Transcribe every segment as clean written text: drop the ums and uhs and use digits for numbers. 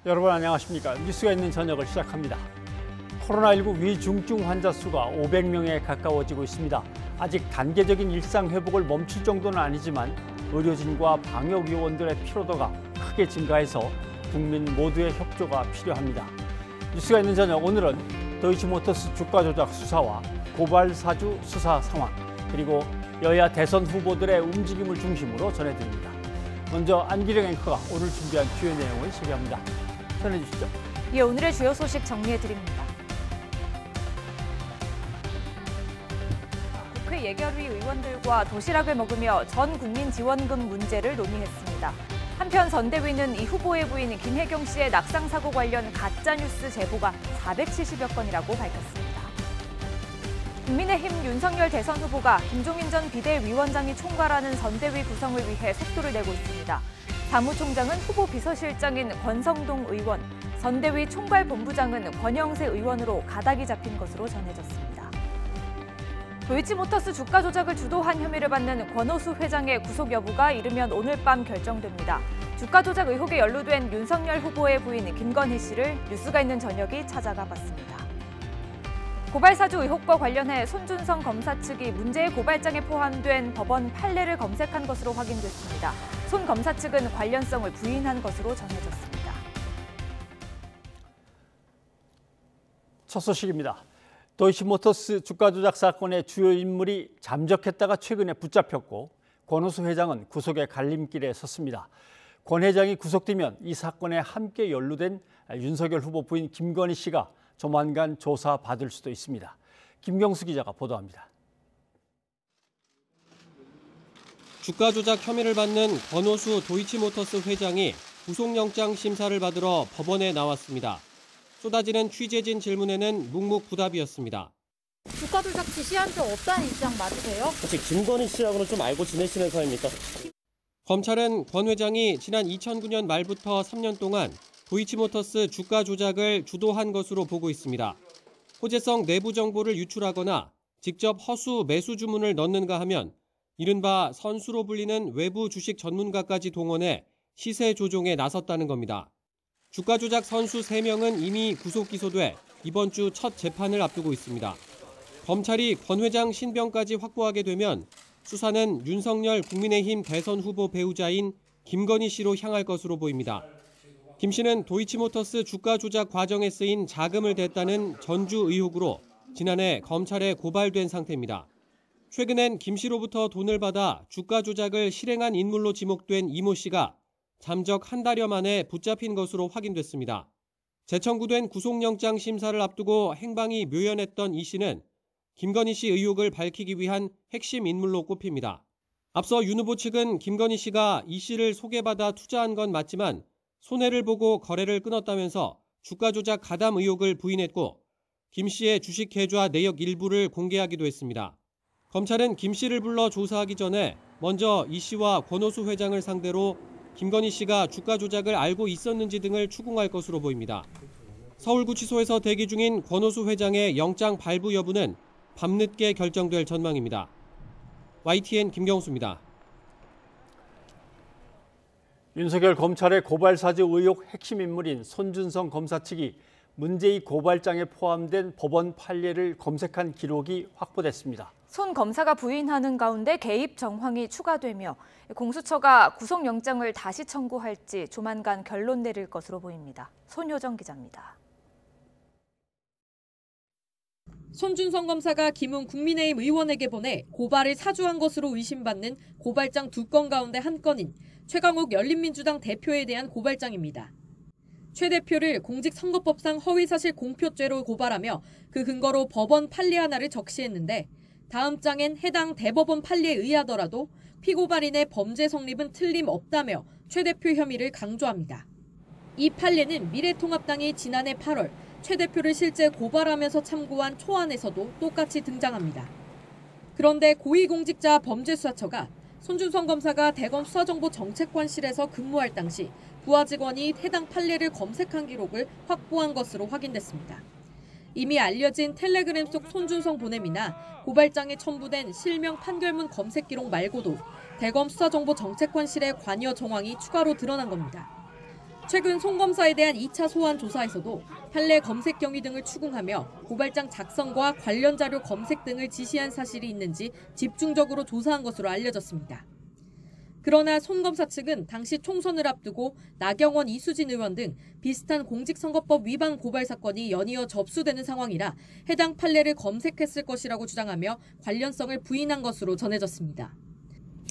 여러분 안녕하십니까? 뉴스가 있는 저녁을 시작합니다. 코로나19 위중증 환자 수가 500명에 가까워지고 있습니다. 아직 단계적인 일상 회복을 멈출 정도는 아니지만 의료진과 방역요원들의 피로도가 크게 증가해서 국민 모두의 협조가 필요합니다. 뉴스가 있는 저녁, 오늘은 도이치모터스 주가 조작 수사와 고발 사주 수사 상황, 그리고 여야 대선 후보들의 움직임을 중심으로 전해드립니다. 먼저 안기령 앵커가 오늘 준비한 주요 내용을 소개합니다. 전해주시죠. 예, 오늘의 주요 소식 정리해드립니다. 국회 예결위 의원들과 도시락을 먹으며 전 국민 지원금 문제를 논의했습니다. 한편 선대위는 이 후보의 부인 김혜경 씨의 낙상 사고 관련 가짜뉴스 제보가 470여 건이라고 밝혔습니다. 국민의힘 윤석열 대선 후보가 김종인 전 비대위원장이 총괄하는 선대위 구성을 위해 속도를 내고 있습니다. 사무총장은 후보 비서실장인 권성동 의원, 선대위 총괄본부장은 권영세 의원으로 가닥이 잡힌 것으로 전해졌습니다. 도이치모터스 주가 조작을 주도한 혐의를 받는 권오수 회장의 구속 여부가 이르면 오늘 밤 결정됩니다. 주가 조작 의혹에 연루된 윤석열 후보의 부인 김건희 씨를 뉴스가 있는 저녁이 찾아가 봤습니다. 고발사주 의혹과 관련해 손준성 검사 측이 문제의 고발장에 포함된 법원 판례를 검색한 것으로 확인됐습니다. 손 검사 측은 관련성을 부인한 것으로 전해졌습니다. 첫 소식입니다. 도이치모터스 주가 조작 사건의 주요 인물이 잠적했다가 최근에 붙잡혔고 권오수 회장은 구속의 갈림길에 섰습니다. 권 회장이 구속되면 이 사건에 함께 연루된 윤석열 후보 부인 김건희 씨가 조만간 조사받을 수도 있습니다. 김경수 기자가 보도합니다. 주가 조작 혐의를 받는 권오수 도이치모터스 회장이 구속영장 심사를 받으러 법원에 나왔습니다. 쏟아지는 취재진 질문에는 묵묵부답이었습니다. 주가 조작 지시한 적 없다는 입장 맞으세요? 혹시 김건희 씨하고는 좀 알고 지내시는 사이입니까? 검찰은 권 회장이 지난 2009년 말부터 3년 동안 도이치모터스 주가 조작을 주도한 것으로 보고 있습니다. 호재성 내부 정보를 유출하거나 직접 허수 매수 주문을 넣는가 하면 이른바 선수로 불리는 외부 주식 전문가까지 동원해 시세 조종에 나섰다는 겁니다. 주가 조작 선수 3명은 이미 구속 기소돼 이번 주 첫 재판을 앞두고 있습니다. 검찰이 권 회장 신병까지 확보하게 되면 수사는 윤석열 국민의힘 대선 후보 배우자인 김건희 씨로 향할 것으로 보입니다. 김 씨는 도이치모터스 주가 조작 과정에 쓰인 자금을 댔다는 전주 의혹으로 지난해 검찰에 고발된 상태입니다. 최근엔 김 씨로부터 돈을 받아 주가 조작을 실행한 인물로 지목된 이모 씨가 잠적 한 달여 만에 붙잡힌 것으로 확인됐습니다. 재청구된 구속영장 심사를 앞두고 행방이 묘연했던 이 씨는 김건희 씨 의혹을 밝히기 위한 핵심 인물로 꼽힙니다. 앞서 윤 후보 측은 김건희 씨가 이 씨를 소개받아 투자한 건 맞지만 손해를 보고 거래를 끊었다면서 주가 조작 가담 의혹을 부인했고 김 씨의 주식 계좌 내역 일부를 공개하기도 했습니다. 검찰은 김 씨를 불러 조사하기 전에 먼저 이 씨와 권오수 회장을 상대로 김건희 씨가 주가 조작을 알고 있었는지 등을 추궁할 것으로 보입니다. 서울구치소에서 대기 중인 권오수 회장의 영장 발부 여부는 밤늦게 결정될 전망입니다. YTN 김경수입니다. 윤석열 검찰의 고발사주 의혹 핵심 인물인 손준성 검사 측이 문제의 고발장에 포함된 법원 판례를 검색한 기록이 확보됐습니다. 손 검사가 부인하는 가운데 개입 정황이 추가되며 공수처가 구속영장을 다시 청구할지 조만간 결론 내릴 것으로 보입니다. 손효정 기자입니다. 손준성 검사가 김웅 국민의힘 의원에게 보내 고발을 사주한 것으로 의심받는 고발장 2건 가운데 한 건인 최강욱 열린민주당 대표에 대한 고발장입니다. 최 대표를 공직선거법상 허위사실 공표죄로 고발하며 그 근거로 법원 판례 하나를 적시했는데 다음 장엔 해당 대법원 판례에 의하더라도 피고발인의 범죄 성립은 틀림없다며 최 대표 혐의를 강조합니다. 이 판례는 미래통합당이 지난해 8월 최 대표를 실제 고발하면서 참고한 초안에서도 똑같이 등장합니다. 그런데 고위공직자 범죄수사처가 손준성 검사가 대검 수사정보정책관실에서 근무할 당시 부하 직원이 해당 판례를 검색한 기록을 확보한 것으로 확인됐습니다. 이미 알려진 텔레그램 속 손준성 보냄이나 고발장에 첨부된 실명 판결문 검색 기록 말고도 대검 수사정보정책관실의 관여 정황이 추가로 드러난 겁니다. 최근 송 검사에 대한 2차 소환 조사에서도 판례 검색 경위 등을 추궁하며 고발장 작성과 관련 자료 검색 등을 지시한 사실이 있는지 집중적으로 조사한 것으로 알려졌습니다. 그러나 손 검사 측은 당시 총선을 앞두고 나경원, 이수진 의원 등 비슷한 공직선거법 위반 고발 사건이 연이어 접수되는 상황이라 해당 판례를 검색했을 것이라고 주장하며 관련성을 부인한 것으로 전해졌습니다.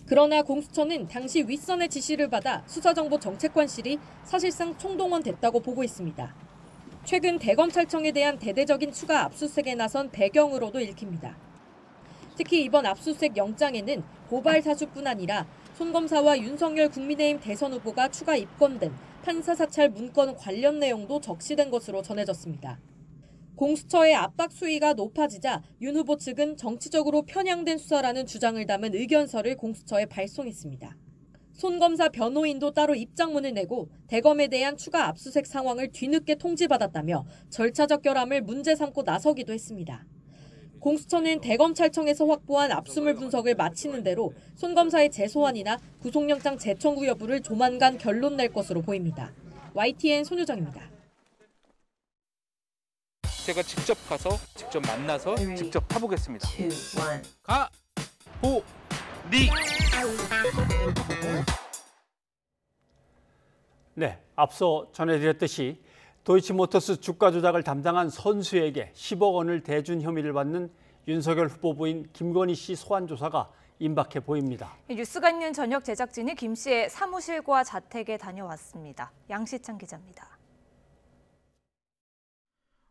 그러나 공수처는 당시 윗선의 지시를 받아 수사정보정책관실이 사실상 총동원됐다고 보고 있습니다. 최근 대검찰청에 대한 대대적인 추가 압수수색에 나선 배경으로도 읽힙니다. 특히 이번 압수수색 영장에는 고발 사주뿐 아니라 손 검사와 윤석열 국민의힘 대선 후보가 추가 입건된 판사 사찰 문건 관련 내용도 적시된 것으로 전해졌습니다. 공수처의 압박 수위가 높아지자 윤 후보 측은 정치적으로 편향된 수사라는 주장을 담은 의견서를 공수처에 발송했습니다. 손 검사 변호인도 따로 입장문을 내고 대검에 대한 추가 압수수색 상황을 뒤늦게 통지받았다며 절차적 결함을 문제 삼고 나서기도 했습니다. 공수처는 대검찰청에서 확보한 압수물 분석을 마치는 대로 손 검사의 재소환이나 구속영장 재청구 여부를 조만간 결론 낼 것으로 보입니다. YTN 손유정입니다. 제가 직접 가서 직접 만나서 직접 타보겠습니다. 가! 보! 리! 네, 앞서 전해드렸듯이 도이치모터스 주가 조작을 담당한 선수에게 10억 원을 대준 혐의를 받는 윤석열 후보 부인 김건희 씨 소환 조사가 임박해 보입니다. 뉴스가 있는 저녁 제작진이 김 씨의 사무실과 자택에 다녀왔습니다. 양시창 기자입니다.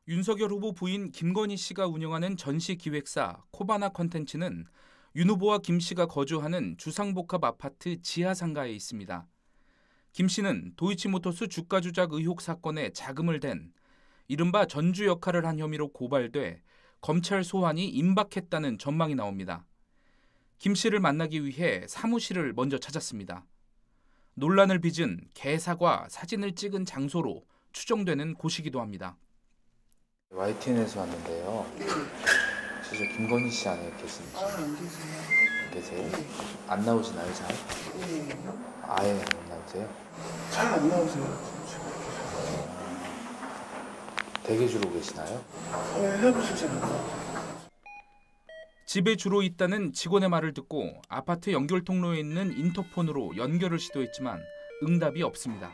윤석열 후보 부인 김건희 씨가 운영하는 전시 기획사 코바나 컨텐츠는 윤 후보와 김 씨가 거주하는 주상복합 아파트 지하 상가에 있습니다. 김 씨는 도이치모터스 주가 조작 의혹 사건에 자금을 댄 이른바 전주 역할을 한 혐의로 고발돼 검찰 소환이 임박했다는 전망이 나옵니다. 김 씨를 만나기 위해 사무실을 먼저 찾았습니다. 논란을 빚은 개사과 사진을 찍은 장소로 추정되는 곳이기도 합니다. YTN에서 왔는데요. 혹시 저 김건희 씨 안에 계신지? 계세요? 안 나오시나요, 잘? 아예 안 나오세요? 잘 안 나오세요. 댁에 주로 계시나요? 해보시면 잘 안 나오세요. 집에 주로 있다는 직원의 말을 듣고 아파트 연결 통로에 있는 인터폰으로 연결을 시도했지만 응답이 없습니다.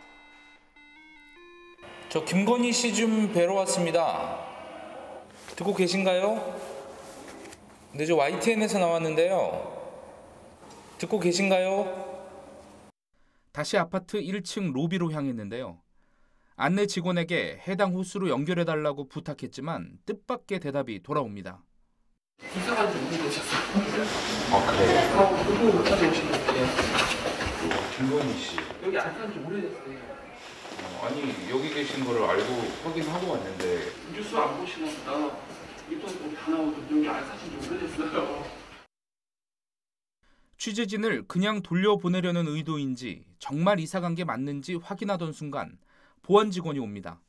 저 김건희 씨 좀 뵈러 왔습니다. 듣고 계신가요? 네, 저 YTN에서 나왔는데요. 듣고 계신가요? 다시 아파트 1층 로비로 향했는데요. 안내 직원에게 해당 호수로 연결해달라고 부탁했지만 뜻밖의 대답이 돌아옵니다. 이사간 지 오래되셨어요? 아, 그래요? 그거 못 찾아오시는데. 김건희 씨. 여기 안 산 지 오래됐어요. 아니, 여기 계신 거를 알고 확인하고 왔는데. 뉴스 안 보시나 보다. 인터넷 다 나오고 여기 안 사신 지 오래됐어요. 취재진을 그냥 돌려보내려는 의도인지 정말 이사 간 게 맞는지 확인하던 순간 보안 직원이 옵니다.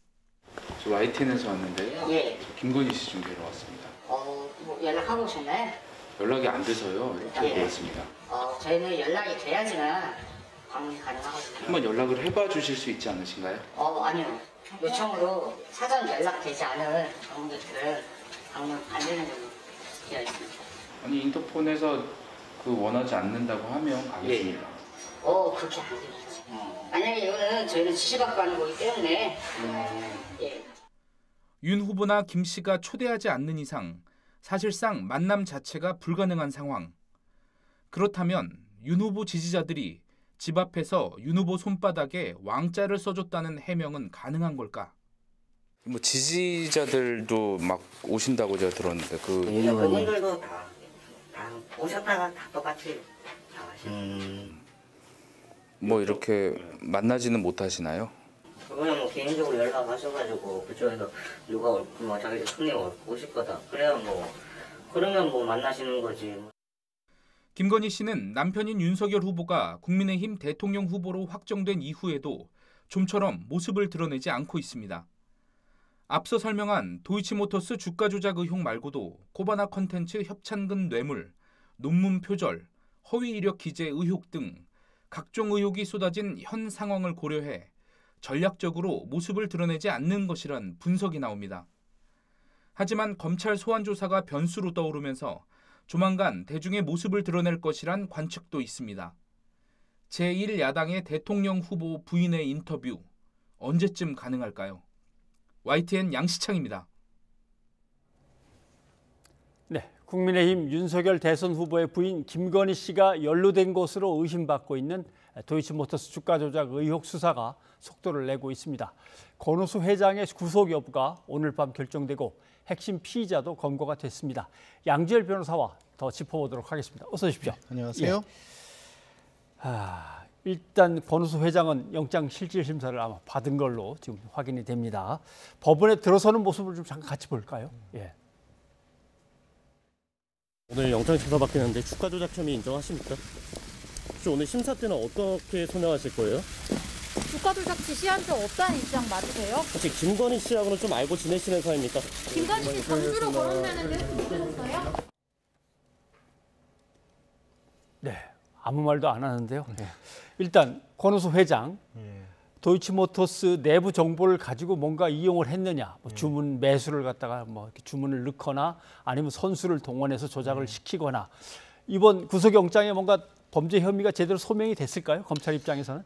저 YTN에서 왔는데요. 예. 저 김건희 씨 좀 뵈러 왔습니다. 뭐 연락하고 오셨나요? 연락이 안 돼서요. 이렇게 예. 왔습니다. 저희는 연락이 돼야지만 방문이 가능하거든요. 한번 연락을 해봐 주실 수 있지 않으신가요? 아니요. 요청으로 사전 연락되지 않은 방문객들은 방문 안 되는 걸로 되어 있습니다. 아니, 인터폰에서 원하지 않는다고 하면 가겠습니다. 그렇게 안 되겠지. 만약에 이거는 저희는 지시받고 하는 거기 때문에 예. 윤 후보나 김 씨가 초대하지 않는 이상 사실상 만남 자체가 불가능한 상황. 그렇다면 윤 후보 지지자들이 집 앞에서 윤 후보 손바닥에 왕자를 써줬다는 해명은 가능한 걸까? 뭐 지지자들도 막 오신다고 제가 들었는데 그분들도 다 오셨다가 다 똑같이 나가시죠. 뭐 이렇게 만나지는 못하시나요? 그거는 뭐 개인적으로 연락하셔가지고 그쪽에서 누가 뭐 자기 손님 오실 거다. 그래야 그러면 만나시는 거지. 김건희 씨는 남편인 윤석열 후보가 국민의힘 대통령 후보로 확정된 이후에도 좀처럼 모습을 드러내지 않고 있습니다. 앞서 설명한 도이치모터스 주가 조작 의혹 말고도 코바나 컨텐츠 협찬금 뇌물, 논문 표절, 허위 이력 기재 의혹 등 각종 의혹이 쏟아진 현 상황을 고려해 전략적으로 모습을 드러내지 않는 것이란 분석이 나옵니다. 하지만 검찰 소환 조사가 변수로 떠오르면서 조만간 대중의 모습을 드러낼 것이란 관측도 있습니다. 제1야당의 대통령 후보 부인의 인터뷰 언제쯤 가능할까요? YTN 양시창입니다. 네, 국민의힘 윤석열 대선 후보의 부인 김건희 씨가 연루된 것으로 의심받고 있는 도이치모터스 주가 조작 의혹 수사가 속도를 내고 있습니다. 권오수 회장의 구속 여부가 오늘 밤 결정되고 핵심 피의자도 검거가 됐습니다. 양지열 변호사와 더 짚어보도록 하겠습니다. 어서 오십시오. 안녕하세요. 일단 권오수 회장은 영장실질심사를 아마 받은 걸로 지금 확인이 됩니다. 법원에 들어서는 모습을 좀 잠깐 같이 볼까요? 예. 오늘 영장 심사 받겠는데 주가 조작 혐의 인정하십니까? 혹시 오늘 심사 때는 어떻게 선정하실 거예요? 주가 조작 지시한 적 없다는 입장 맞으세요? 혹시 김건희 씨하고는 좀 알고 지내시는 사이입니까? 김건희 씨 전주로 거론되는데 혹시 믿으셨어요? 네, 아무 말도 안 하는데요. 네. 일단 권오수 회장, 도이치모터스 내부 정보를 가지고 뭔가 이용을 했느냐, 뭐 주문 매수를 갖다가 뭐 이렇게 주문을 넣거나 아니면 선수를 동원해서 조작을 시키거나 이번 구속영장에 뭔가 범죄 혐의가 제대로 소명이 됐을까요? 검찰 입장에서는?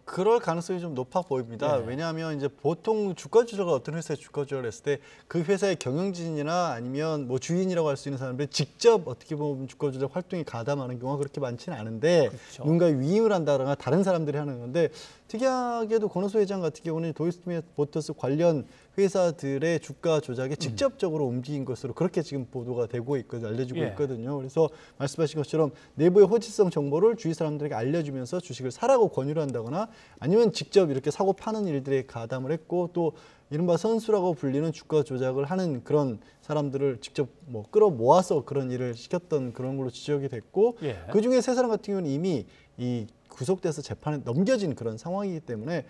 그럴 가능성이 좀 높아 보입니다. 예. 왜냐하면 이제 보통 주가 조작을 어떤 회사에 주가 조작을 했을 때 그 회사의 경영진이나 아니면 뭐 주인이라고 할 수 있는 사람들이 직접 어떻게 보면 주가 조작 활동에 가담하는 경우가 그렇게 많지는 않은데 그렇죠. 누군가의 위임을 한다거나 다른 사람들이 하는 건데 특이하게도 권오수 회장 같은 경우는 도이치모터스 관련 회사들의 주가 조작에 직접적으로 움직인 것으로 그렇게 지금 보도가 되고 있거든요. 알려지고 있거든요. 그래서 말씀하신 것처럼 내부의 호지성 정보를 주위 사람들에게 알려주면서 주식을 사라고 권유를 한다거나 아니면 직접 이렇게 사고 파는 일들에 가담을 했고 또 이른바 선수라고 불리는 주가 조작을 하는 그런 사람들을 직접 뭐 끌어모아서 그런 일을 시켰던 그런 걸로 지적이 됐고 그중에 세 사람 같은 경우는 이미 이 구속돼서 재판에 넘겨진 그런 상황이기 때문에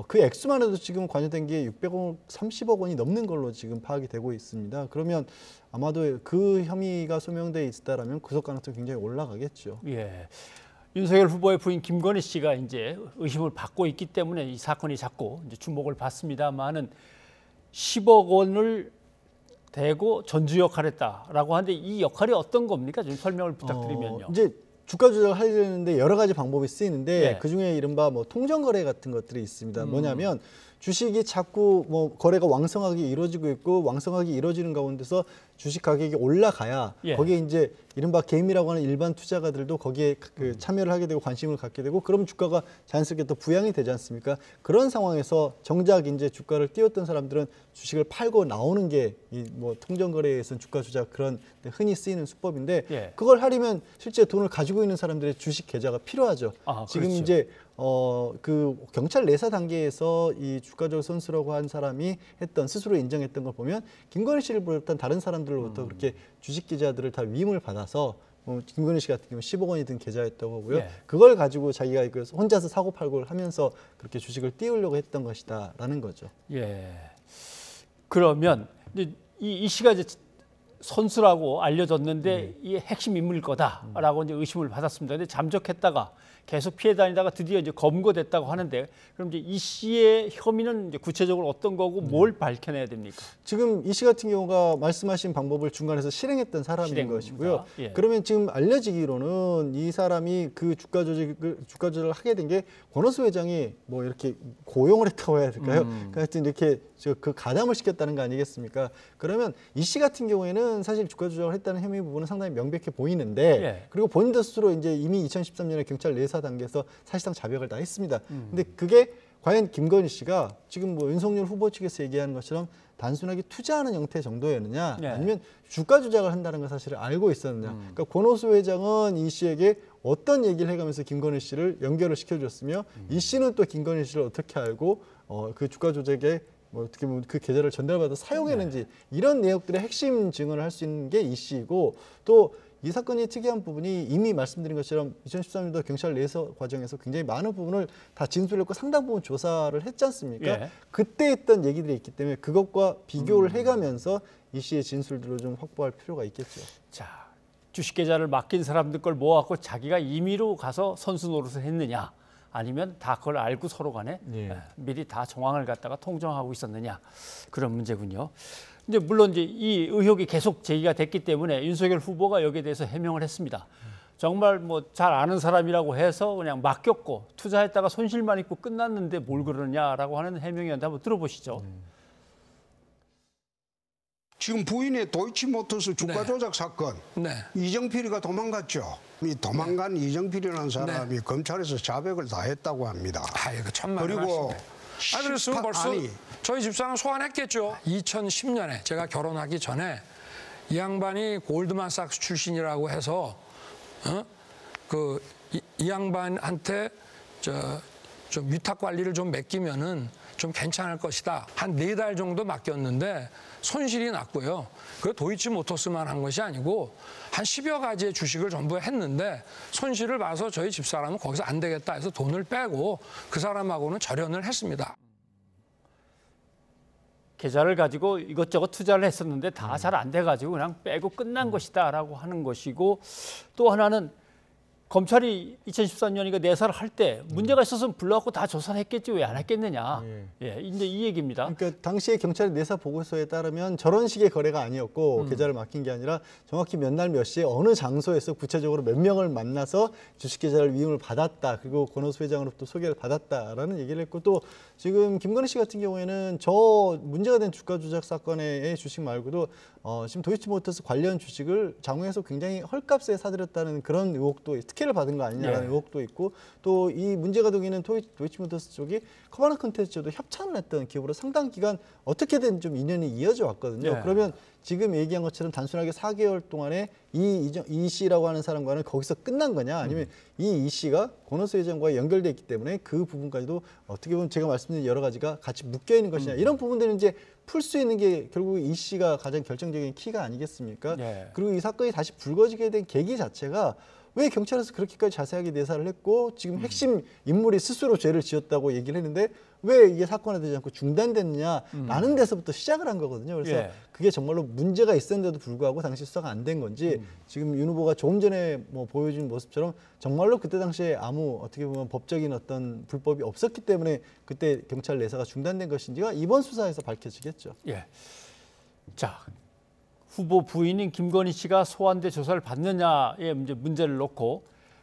그 액수만 해도 지금 관여된 게 630억 원이 넘는 걸로 지금 파악이 되고 있습니다. 그러면 아마도 그 혐의가 소명돼 있다라면 구속 가능성이 굉장히 올라가겠죠. 예. 윤석열 후보의 부인 김건희 씨가 이제 의심을 받고 있기 때문에 이 사건이 자꾸 이제 주목을 받습니다만은 10억 원을 대고 전주 역할을 했다라고 하는데 이 역할이 어떤 겁니까? 좀 설명을 부탁드리면요. 이제 주가 조작을 하려는데 여러 가지 방법이 쓰이는데 그중에 이른바 뭐 통정거래 같은 것들이 있습니다. 뭐냐면 주식이 자꾸 뭐 거래가 왕성하게 이루어지고 있고 왕성하게 이루어지는 가운데서 주식 가격이 올라가야 거기에 이제 이른바 개미라고 하는 일반 투자가들도 거기에 그 참여를 하게 되고 관심을 갖게 되고 그럼 주가가 자연스럽게 또 부양이 되지 않습니까? 그런 상황에서 정작 이제 주가를 띄웠던 사람들은 주식을 팔고 나오는 게 이 뭐 통정거래에서는 주가 조작 그런 흔히 쓰이는 수법인데 그걸 하려면 실제 돈을 가지고 있는 사람들의 주식 계좌가 필요하죠. 지금 그렇죠. 이제 그 경찰 내사 단계에서 이 주가 조작 선수라고 한 사람이 했던 스스로 인정했던 걸 보면 김건희 씨를 비롯한 다른 사람들로부터 그렇게 주식 계좌들을 다 위임을 받아서 김건희 씨 같은 경우 10억 원이 든 계좌였다고 하고요. 그걸 가지고 자기가 혼자서 사고 팔고를 하면서 그렇게 주식을 띄우려고 했던 것이다라는 거죠. 예. 그러면 이 씨가 이제 선수라고 알려졌는데 이게 핵심 인물일 거다라고 이제 의심을 받았습니다. 근데 잠적했다가 계속 피해 다니다가 드디어 이제 검거됐다고 하는데 그럼 이제 이 씨의 혐의는 이제 구체적으로 어떤 거고 뭘 밝혀내야 됩니까? 지금 이 씨 같은 경우가 말씀하신 방법을 중간에서 실행했던 사람인 것이고요. 그러면 지금 알려지기로는 이 사람이 그 주가 조작을 하게 된 게 권오수 회장이 뭐 이렇게 고용을 했다고 해야 될까요? 하여튼 이렇게 그 가담을 시켰다는 거 아니겠습니까? 그러면 이 씨 같은 경우에는 사실 주가 조작을 했다는 혐의 부분은 상당히 명백해 보이는데 그리고 본인도 스스로 이제 이미 2013년에 경찰 내사 단계에서 사실상 자백을 다 했습니다. 근데 그게 과연 김건희 씨가 지금 뭐 윤석열 후보 측에서 얘기하는 것처럼 단순하게 투자하는 형태 정도였느냐 아니면 주가 조작을 한다는 걸 사실을 알고 있었느냐. 그러니까 권오수 회장은 이 씨에게 어떤 얘기를 해가면서 김건희 씨를 연결을 시켜줬으며 이 씨는 또 김건희 씨를 어떻게 알고 그 주가 조작에 뭐 어떻게 보면 그 계좌를 전달받아 사용했는지 이런 내용들의 핵심 증언을 할 수 있는 게 이 씨이고 또 이 사건이 특이한 부분이 이미 말씀드린 것처럼 2013년도 경찰 내사 과정에서 굉장히 많은 부분을 다 진술했고 상당 부분 조사를 했지 않습니까? 그때 했던 얘기들이 있기 때문에 그것과 비교를 해가면서 이 씨의 진술들을 좀 확보할 필요가 있겠죠. 자, 주식 계좌를 맡긴 사람들 걸 모아갖고 자기가 임의로 가서 선수 노릇을 했느냐 아니면 다 그걸 알고 서로 간에 미리 다 정황을 갖다가 통정하고 있었느냐 그런 문제군요. 이제 물론 이제 이 의혹이 계속 제기가 됐기 때문에 윤석열 후보가 여기에 대해서 해명을 했습니다. 정말 뭐 잘 아는 사람이라고 해서 그냥 맡겼고 투자했다가 손실만 입고 끝났는데 뭘 그러냐라고 하는 해명이었는데 한번 들어보시죠. 지금 부인의 도이치모터스 주가 조작 사건, 이정필이가 도망갔죠. 이 도망간 이정필이라는 사람이 검찰에서 자백을 다 했다고 합니다. 이거 천만 그리고 그래서 벌써 저희 집사람 소환했겠죠. 2010년에 제가 결혼하기 전에 이 양반이 골드만삭스 출신이라고 해서 이 양반한테 좀 위탁 관리를 좀 맡기면은 좀 괜찮을 것이다. 한 4달 정도 맡겼는데 손실이 났고요. 그 도이치모터스만 한 것이 아니고 한 10여 가지의 주식을 전부 했는데 손실을 봐서 저희 집사람은 거기서 안 되겠다 해서 돈을 빼고 그 사람하고는 절연을 했습니다. 계좌를 가지고 이것저것 투자를 했었는데 다 잘 안 돼가지고 그냥 빼고 끝난 것이다라고 하는 것이고, 또 하나는 검찰이 2013년이니까 내사를 할 때 문제가 있어서 불러갖고 다 조사를 했겠지 왜 안 했겠느냐. 이제 이 얘기입니다. 그러니까 당시에 경찰의 내사 보고서에 따르면 저런 식의 거래가 아니었고 계좌를 맡긴 게 아니라 정확히 몇 날 몇 시에 어느 장소에서 구체적으로 몇 명을 만나서 주식계좌를 위임을 받았다. 그리고 권오수 회장으로부터 소개를 받았다라는 얘기를 했고, 또 지금 김건희 씨 같은 경우에는 저 문제가 된 주가 조작 사건의 주식 말고도 지금 도이치모터스 관련 주식을 장외에서 굉장히 헐값에 사들였다는 그런 의혹도, 특혜를 받은 거 아니냐라는 의혹도 있고, 또 이 문제가 되기는 도이치모터스 쪽이 커바나 컨텐츠도 협찬을 했던 기업으로 상당 기간 어떻게든 좀 인연이 이어져 왔거든요. 그러면 지금 얘기한 것처럼 단순하게 4개월 동안에 이 씨라고 하는 사람과는 거기서 끝난 거냐, 아니면 이 씨가 권오수 회장과 연결돼 있기 때문에 그 부분까지도 어떻게 보면 제가 말씀드린 여러 가지가 같이 묶여 있는 것이냐, 이런 부분들은 이제 풀 수 있는 게 결국 이 씨가 가장 결정적인 키가 아니겠습니까? 그리고 이 사건이 다시 불거지게 된 계기 자체가 왜 경찰에서 그렇게까지 자세하게 내사를 했고 지금 핵심 인물이 스스로 죄를 지었다고 얘기를 했는데 왜 이게 사건화되지 않고 중단됐느냐라는 데서부터 시작을 한 거거든요. 그래서 그게 정말로 문제가 있었는데도 불구하고 당시 수사가 안 된 건지, 지금 윤 후보가 조금 전에 뭐 보여준 모습처럼 정말로 그때 당시에 아무 어떻게 보면 법적인 어떤 불법이 없었기 때문에 그때 경찰 내사가 중단된 것인지가 이번 수사에서 밝혀지겠죠. 자, 후보 부인인 김건희 씨가 소환돼 조사를 받느냐의 문제를 놓고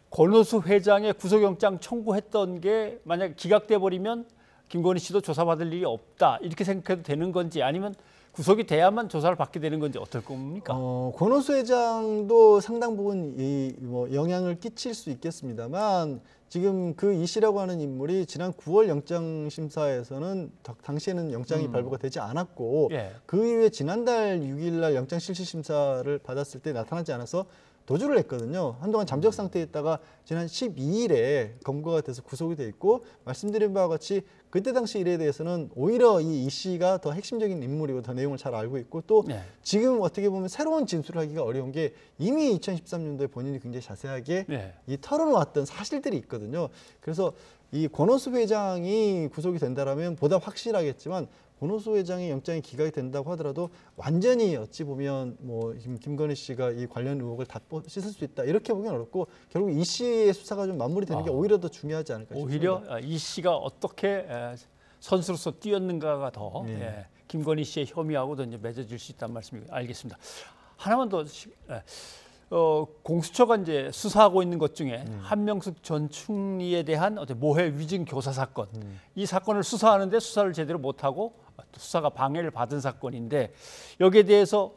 권오수 회장의 구속영장 청구했던 게 만약 기각돼 버리면 김건희 씨도 조사받을 일이 없다 이렇게 생각해도 되는 건지, 아니면 구속이 돼야만 조사를 받게 되는 건지 어떨 겁니까? 권오수 회장도 상당 부분 뭐 영향을 끼칠 수 있겠습니다만, 지금 그 이 씨라고 하는 인물이 지난 9월 영장심사에서는 당시에는 영장이 발부가 되지 않았고 그 이후에 지난달 6일 날 영장실질심사를 받았을 때 나타나지 않아서 도주를 했거든요. 한동안 잠적 상태에 있다가 지난 12일에 검거가 돼서 구속이 돼 있고, 말씀드린 바와 같이 그때 당시 일에 대해서는 오히려 이 씨가 더 핵심적인 인물이고 더 내용을 잘 알고 있고, 또 지금 어떻게 보면 새로운 진술을 하기가 어려운 게 이미 2013년도에 본인이 굉장히 자세하게 이 털어놓았던 사실들이 있거든요. 그래서 이 권오수 회장이 구속이 된다라면 보다 확실하겠지만, 권오수 회장의 영장이 기각이 된다고 하더라도 완전히 어찌 보면 뭐 김건희 씨가 이 관련 의혹을 다 씻을 수 있다 이렇게 보기는 어렵고, 결국 이 씨의 수사가 좀 마무리되는 게 오히려 더 중요하지 않을까 싶습니다. 오히려 이 씨가 어떻게 선수로서 뛰었는가가 더 김건희 씨의 혐의하고도 이제 맺어질 수 있다는 말씀이 알겠습니다. 하나만 더 공수처가 이제 수사하고 있는 것 중에 한명숙 전 총리에 대한 모해 위증 교사 사건, 이 사건을 수사하는데 수사를 제대로 못하고 수사가 방해를 받은 사건인데, 여기에 대해서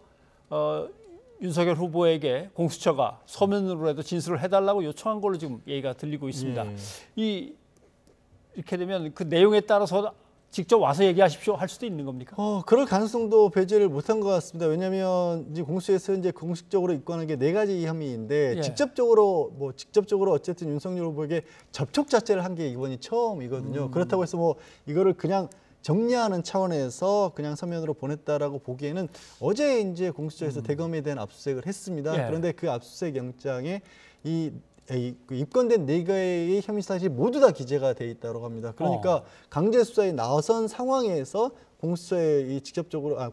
윤석열 후보에게 공수처가 서면으로라도 진술을 해달라고 요청한 걸로 지금 얘기가 들리고 있습니다. 이렇게 되면 그 내용에 따라서 직접 와서 얘기하십시오 할 수도 있는 겁니까? 그럴 가능성도 배제를 못한 것 같습니다. 왜냐하면 이제 공수처에서 이제 공식적으로 입건한 게 4가지 혐의인데 직접적으로 어쨌든 윤석열 후보에게 접촉 자체를 한 게 이번이 처음이거든요. 그렇다고 해서 뭐 이거를 그냥 정리하는 차원에서 그냥 서면으로 보냈다라고 보기에는, 어제 이제 공수처에서 대검에 대한 압수수색을 했습니다. 그런데 그 압수수색 영장에 이 입건된 4개의 혐의 사실이 모두 다 기재가 돼 있다고 합니다. 그러니까 강제 수사에 나선 상황에서 공수처에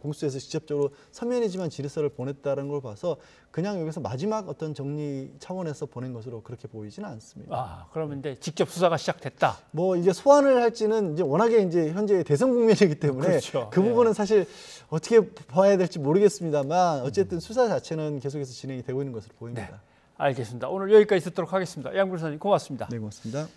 공수처에서 직접적으로 서면이지만 질의서를 보냈다는 걸 봐서 그냥 여기서 마지막 어떤 정리 차원에서 보낸 것으로 그렇게 보이지는 않습니다. 그러면 이제 직접 수사가 시작됐다. 뭐 이제 소환을 할지는 이제 워낙에 이제 현재 대선 국면이기 때문에 그렇죠. 그 부분은 사실 어떻게 봐야 될지 모르겠습니다만 어쨌든 수사 자체는 계속해서 진행이 되고 있는 것으로 보입니다. 네, 알겠습니다. 오늘 여기까지 듣도록 하겠습니다. 양 변호사님 고맙습니다. 네, 고맙습니다.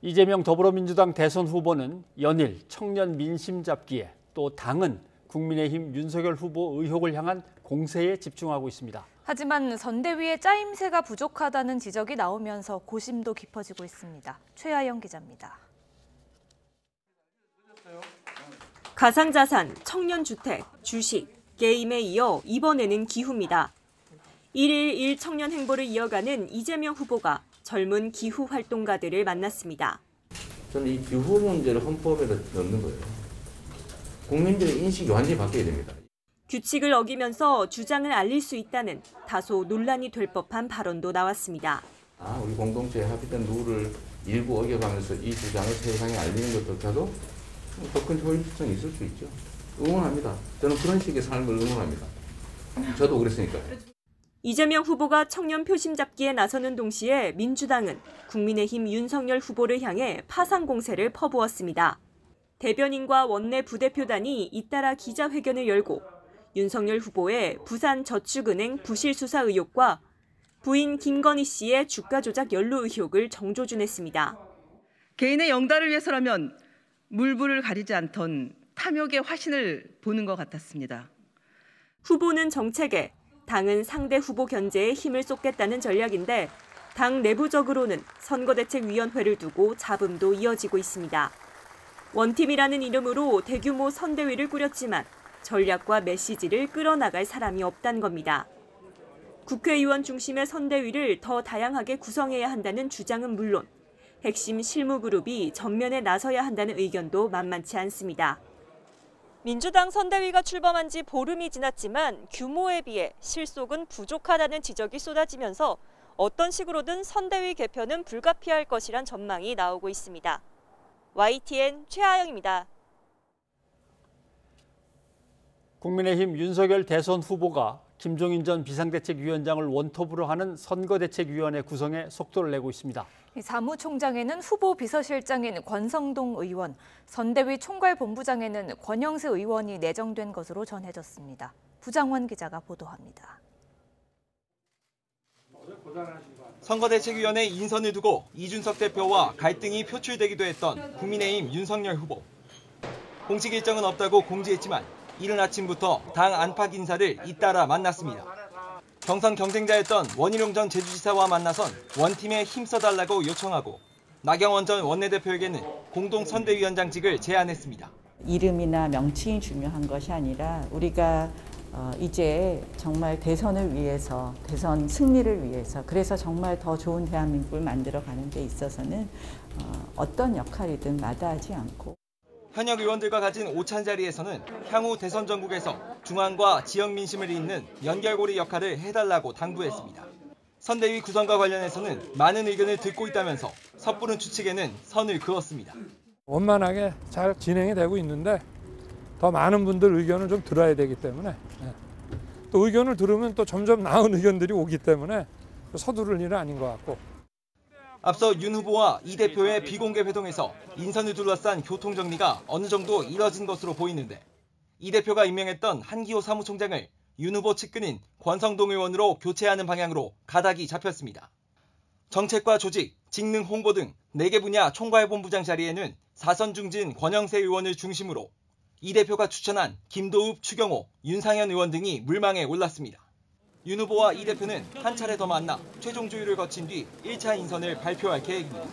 이재명 더불어민주당 대선 후보는 연일 청년 민심 잡기에 또 당은 국민의힘 윤석열 후보 의혹을 향한 공세에 집중하고 있습니다. 하지만 선대위의 짜임새가 부족하다는 지적이 나오면서 고심도 깊어지고 있습니다. 최하영 기자입니다. 가상자산, 청년주택, 주식, 게임에 이어 이번에는 기후입니다. 1.1 청년 행보를 이어가는 이재명 후보가 젊은 기후 활동가들을 만났습니다. 저는 이 기후 문제를 헌법에다 넣는 거예요. 국민들의 인식이 완전히 바뀌어야 됩니다. 규칙을 어기면서 주장을 알릴 수 있다는 다소 논란이 될 법한 발언도 나왔습니다. 우리 공동체에 합의된 룰을 일부 어겨가면서 이 주장을 세상에 알리는 것조차도 더 큰 효율성이 있을 수 있죠. 응원합니다. 저는 그런 식의 삶을 응원합니다. 저도 그랬으니까요. 이재명 후보가 청년 표심 잡기에 나서는 동시에 민주당은 국민의힘 윤석열 후보를 향해 파상 공세를 퍼부었습니다. 대변인과 원내 부대표단이 잇따라 기자회견을 열고 윤석열 후보의 부산저축은행 부실 수사 의혹과 부인 김건희 씨의 주가 조작 연루 의혹을 정조준했습니다. 개인의 영달을 위해서라면 물불을 가리지 않던 탐욕의 화신을 보는 것 같았습니다. 후보는 정책에, 당은 상대 후보 견제에 힘을 쏟겠다는 전략인데 당 내부적으로는 선거대책위원회를 두고 잡음도 이어지고 있습니다. 원팀이라는 이름으로 대규모 선대위를 꾸렸지만 전략과 메시지를 끌어나갈 사람이 없다는 겁니다. 국회의원 중심의 선대위를 더 다양하게 구성해야 한다는 주장은 물론 핵심 실무그룹이 전면에 나서야 한다는 의견도 만만치 않습니다. 민주당 선대위가 출범한 지 보름이 지났지만 규모에 비해 실속은 부족하다는 지적이 쏟아지면서 어떤 식으로든 선대위 개편은 불가피할 것이란 전망이 나오고 있습니다. YTN 최하영입니다. 국민의힘 윤석열 대선 후보가 김종인 전 비상대책위원장을 원톱으로 하는 선거대책위원회 구성에 속도를 내고 있습니다. 사무총장에는 후보 비서실장인 권성동 의원, 선대위 총괄본부장에는 권영세 의원이 내정된 것으로 전해졌습니다. 부장원 기자가 보도합니다. 선거대책위원회 인선을 두고 이준석 대표와 갈등이 표출되기도 했던 국민의힘 윤석열 후보. 공식 일정은 없다고 공지했지만 이른 아침부터 당 안팎 인사를 잇따라 만났습니다. 경선 경쟁자였던 원희룡 전 제주지사와 만나선 원팀에 힘써달라고 요청하고 나경원 전 원내대표에게는 공동선대위원장직을 제안했습니다. 이름이나 명칭이 중요한 것이 아니라 우리가 이제 정말 대선을 위해서, 대선 승리를 위해서, 그래서 정말 더 좋은 대한민국을 만들어가는 데 있어서는 어떤 역할이든 마다하지 않고. 현역 의원들과 가진 오찬 자리에서는 향후 대선 전국에서 중앙과 지역 민심을 잇는 연결고리 역할을 해달라고 당부했습니다. 선대위 구성과 관련해서는 많은 의견을 듣고 있다면서 섣부른 추측에는 선을 그었습니다. 원만하게 잘 진행이 되고 있는데 더 많은 분들 의견을 좀 들어야 되기 때문에 또 의견을 들으면 또 점점 나은 의견들이 오기 때문에 서두를 일은 아닌 것 같고. 앞서 윤 후보와 이 대표의 비공개 회동에서 인선을 둘러싼 교통정리가 어느 정도 이뤄진 것으로 보이는데 이 대표가 임명했던 한기호 사무총장을 윤 후보 측근인 권성동 의원으로 교체하는 방향으로 가닥이 잡혔습니다. 정책과 조직, 직능 홍보 등 4개 분야 총괄본부장 자리에는 4선 중진 권영세 의원을 중심으로 이 대표가 추천한 김도읍, 추경호, 윤상현 의원 등이 물망에 올랐습니다. 윤 후보와 이 대표는 한 차례 더 만나 최종 조율을 거친 뒤 1차 인선을 발표할 계획입니다.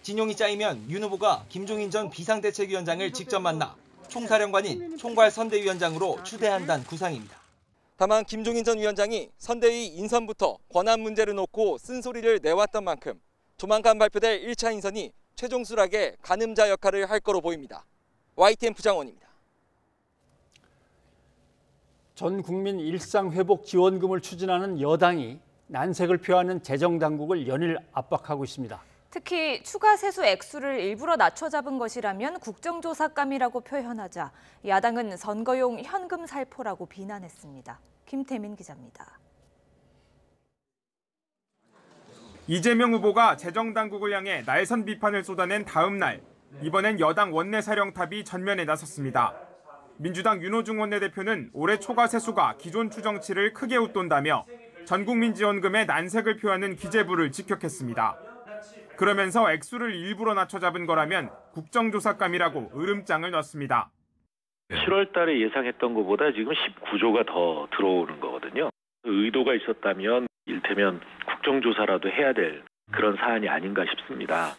진용이 짜이면 윤 후보가 김종인 전 비상대책위원장을 직접 만나 총사령관인 총괄선대위원장으로 추대한다는 구상입니다. 다만 김종인 전 위원장이 선대위 인선부터 권한 문제를 놓고 쓴소리를 내왔던 만큼 조만간 발표될 1차 인선이 최종 수락의 가늠자 역할을 할 거로 보입니다. YTN 부장원입니다. 전 국민 일상회복 지원금을 추진하는 여당이 난색을 표하는 재정당국을 연일 압박하고 있습니다. 특히 추가 세수 액수를 일부러 낮춰 잡은 것이라면 국정조사감이라고 표현하자 야당은 선거용 현금 살포라고 비난했습니다. 김태민 기자입니다. 이재명 후보가 재정당국을 향해 날선 비판을 쏟아낸 다음 날, 이번엔 여당 원내사령탑이 전면에 나섰습니다. 민주당 윤호중 원내대표는 올해 초과 세수가 기존 추정치를 크게 웃돈다며 전국민 지원금에 난색을 표하는 기재부를 직격했습니다. 그러면서 액수를 일부러 낮춰 잡은 거라면 국정조사감이라고 으름장을 놨습니다. 7월 달에 예상했던 것보다 지금 19조가 더 들어오는 거거든요. 의도가 있었다면 이를테면 국정조사라도 해야 될 그런 사안이 아닌가 싶습니다.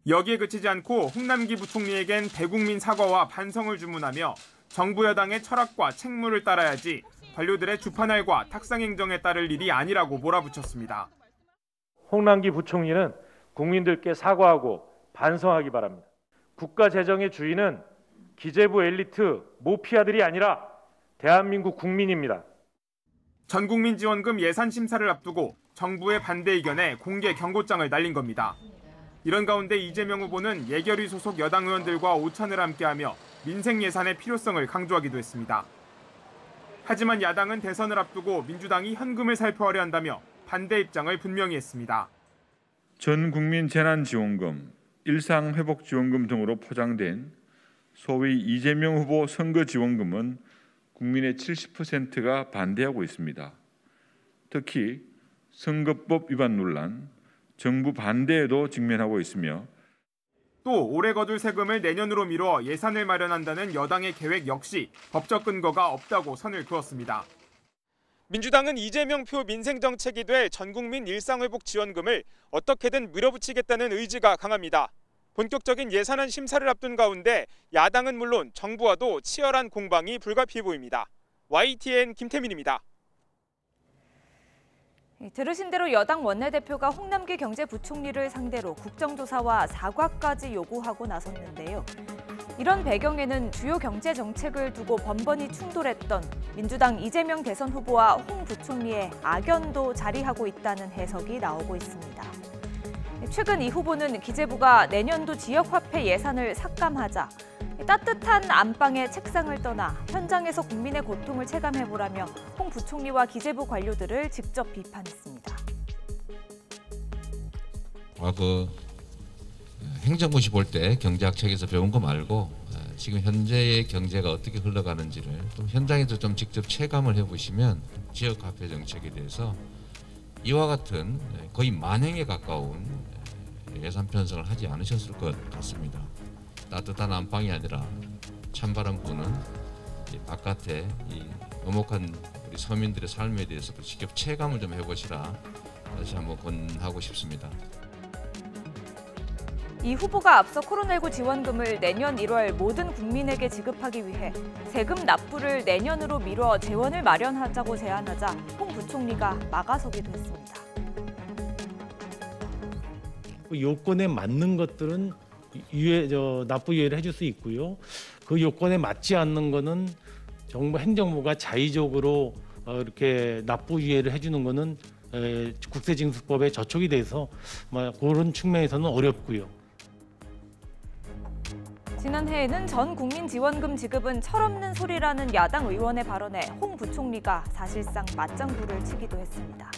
여기에 그치지 않고 홍남기 부총리에겐 대국민 사과와 반성을 주문하며 정부 여당의 철학과 책무를 따라야지 관료들의 주판알과 탁상행정에 따를 일이 아니라고 몰아붙였습니다. 홍남기 부총리는 국민들께 사과하고 반성하기 바랍니다. 국가 재정의 주인은 기재부 엘리트 모피아들이 아니라 대한민국 국민입니다. 전국민 지원금 예산 심사를 앞두고 정부의 반대 의견에 공개 경고장을 날린 겁니다. 이런 가운데 이재명 후보는 예결위 소속 여당 의원들과 오찬을 함께하며 민생 예산의 필요성을 강조하기도 했습니다. 하지만 야당은 대선을 앞두고 민주당이 현금을 살포하려 한다며 반대 입장을 분명히 했습니다. 전 국민 재난지원금, 일상회복지원금 등으로 포장된 소위 이재명 후보 선거지원금은 국민의 70%가 반대하고 있습니다. 특히 선거법 위반 논란, 정부 반대에도 직면하고 있으며 또 올해 거둘 세금을 내년으로 미뤄 예산을 마련한다는 여당의 계획 역시 법적 근거가 없다고 선을 그었습니다. 민주당은 이재명표 민생정책이 될 전국민 일상회복 지원금을 어떻게든 밀어붙이겠다는 의지가 강합니다. 본격적인 예산안 심사를 앞둔 가운데 야당은 물론 정부와도 치열한 공방이 불가피해 보입니다. YTN 김태민입니다. 들으신 대로 여당 원내대표가 홍남기 경제부총리를 상대로 국정조사와 사과까지 요구하고 나섰는데요. 이런 배경에는 주요 경제 정책을 두고 번번이 충돌했던 민주당 이재명 대선 후보와 홍 부총리의 악연도 자리하고 있다는 해석이 나오고 있습니다. 최근 이 후보는 기재부가 내년도 지역화폐 예산을 삭감하자 따뜻한 안방의 책상을 떠나 현장에서 국민의 고통을 체감해보라며 홍 부총리와 기재부 관료들을 직접 비판했습니다. 과거 행정고시 볼 때 경제학 책에서 배운 거 말고 지금 현재의 경제가 어떻게 흘러가는지를 또 현장에서 좀 직접 체감을 해보시면 지역화폐 정책에 대해서 이와 같은 거의 만행에 가까운 예산 편성을 하지 않으셨을 것 같습니다. 따뜻한 안방이 아니라 찬바람 부는 바깥에 이 엄혹한 우리 서민들의 삶에 대해서도 직접 체감을 좀 해보시라 다시 한번 권하고 싶습니다. 이 후보가 앞서 코로나19 지원금을 내년 1월 모든 국민에게 지급하기 위해 세금 납부를 내년으로 미뤄 재원을 마련하자고 제안하자 홍 부총리가 막아서기도 했습니다. 요건에 맞는 것들은 납부 유예를 해줄 수 있고요. 그 요건에 맞지 않는 거는 정부 행정부가 자의적으로 이렇게 납부 유예를 해주는 거는 국세징수법에 저촉이 돼서 그런 측면에서는 어렵고요. 지난해에는 전 국민 지원금 지급은 철없는 소리라는 야당 의원의 발언에 홍 부총리가 사실상 맞장구를 치기도 했습니다.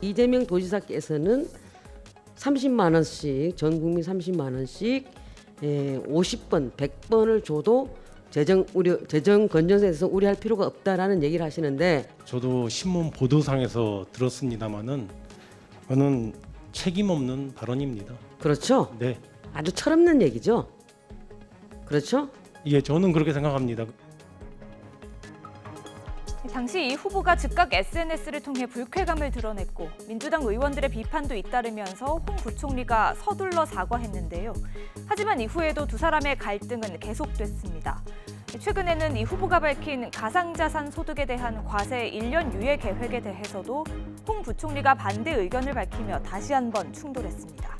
이재명 도지사께서는 30만 원씩 전 국민 30만 원씩 50번, 100번을 줘도 재정 건전성에서 우려할 필요가 없다라는 얘기를 하시는데 저도 신문 보도상에서 들었습니다마는 그거는 책임 없는 발언입니다. 그렇죠? 네. 아주 철없는 얘기죠. 그렇죠? 예, 저는 그렇게 생각합니다. 당시 이 후보가 즉각 SNS를 통해 불쾌감을 드러냈고 민주당 의원들의 비판도 잇따르면서 홍 부총리가 서둘러 사과했는데요. 하지만 이후에도 두 사람의 갈등은 계속됐습니다. 최근에는 이 후보가 밝힌 가상자산 소득에 대한 과세 1년 유예 계획에 대해서도 홍 부총리가 반대 의견을 밝히며 다시 한번 충돌했습니다.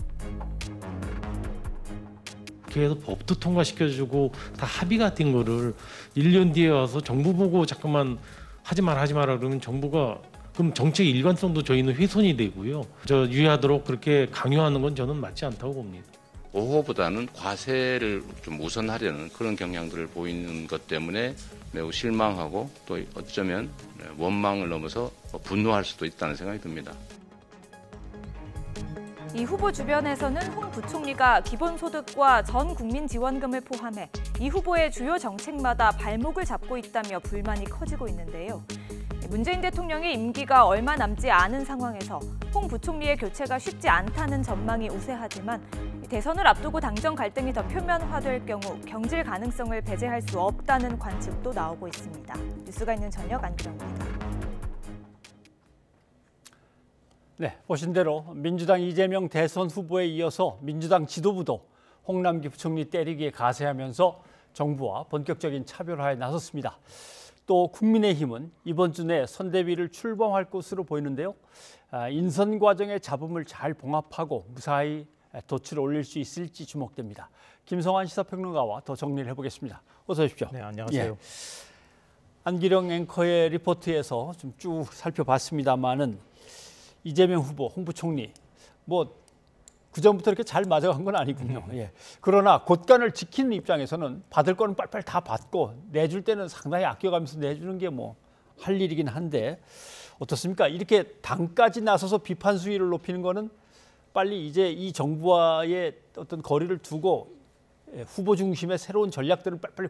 계속 법도 통과시켜주고 다 합의가 된 거를 1년 뒤에 와서 정부 보고 잠깐만 하지 마라 그러면 정부가 그럼 정책 일관성도 저희는 훼손이 되고요. 저 유예하도록 그렇게 강요하는 건 저는 맞지 않다고 봅니다. 보호보다는 과세를 좀 우선하려는 그런 경향들을 보이는 것 때문에 매우 실망하고 또 어쩌면 원망을 넘어서 분노할 수도 있다는 생각이 듭니다. 이 후보 주변에서는 홍 부총리가 기본소득과 전 국민 지원금을 포함해 이 후보의 주요 정책마다 발목을 잡고 있다며 불만이 커지고 있는데요. 문재인 대통령의 임기가 얼마 남지 않은 상황에서 홍 부총리의 교체가 쉽지 않다는 전망이 우세하지만 대선을 앞두고 당정 갈등이 더 표면화될 경우 경질 가능성을 배제할 수 없다는 관측도 나오고 있습니다. 뉴스가 있는 저녁 안규정입니다. 네, 보신 대로 민주당 이재명 대선 후보에 이어서 민주당 지도부도 홍남기 부총리 때리기에 가세하면서 정부와 본격적인 차별화에 나섰습니다. 또 국민의힘은 이번 주 내 선대위를 출범할 것으로 보이는데요. 인선 과정의 잡음을 잘 봉합하고 무사히 돛을 올릴 수 있을지 주목됩니다. 김성환 시사평론가와 더 정리를 해보겠습니다. 어서 오십시오. 네, 안녕하세요. 예. 안기령 앵커의 리포트에서 좀 쭉 살펴봤습니다만은 이재명 후보, 홍 부총리 그전부터 이렇게 잘 맞아간 건 아니군요. 예. 그러나 곳간을 지키는 입장에서는 받을 거는 빨빨 다 받고 내줄 때는 상당히 아껴가면서 내주는 게 할 일이긴 한데 어떻습니까? 이렇게 당까지 나서서 비판 수위를 높이는 거는 빨리 이제 이 정부와의 어떤 거리를 두고 후보 중심의 새로운 전략들을 빨리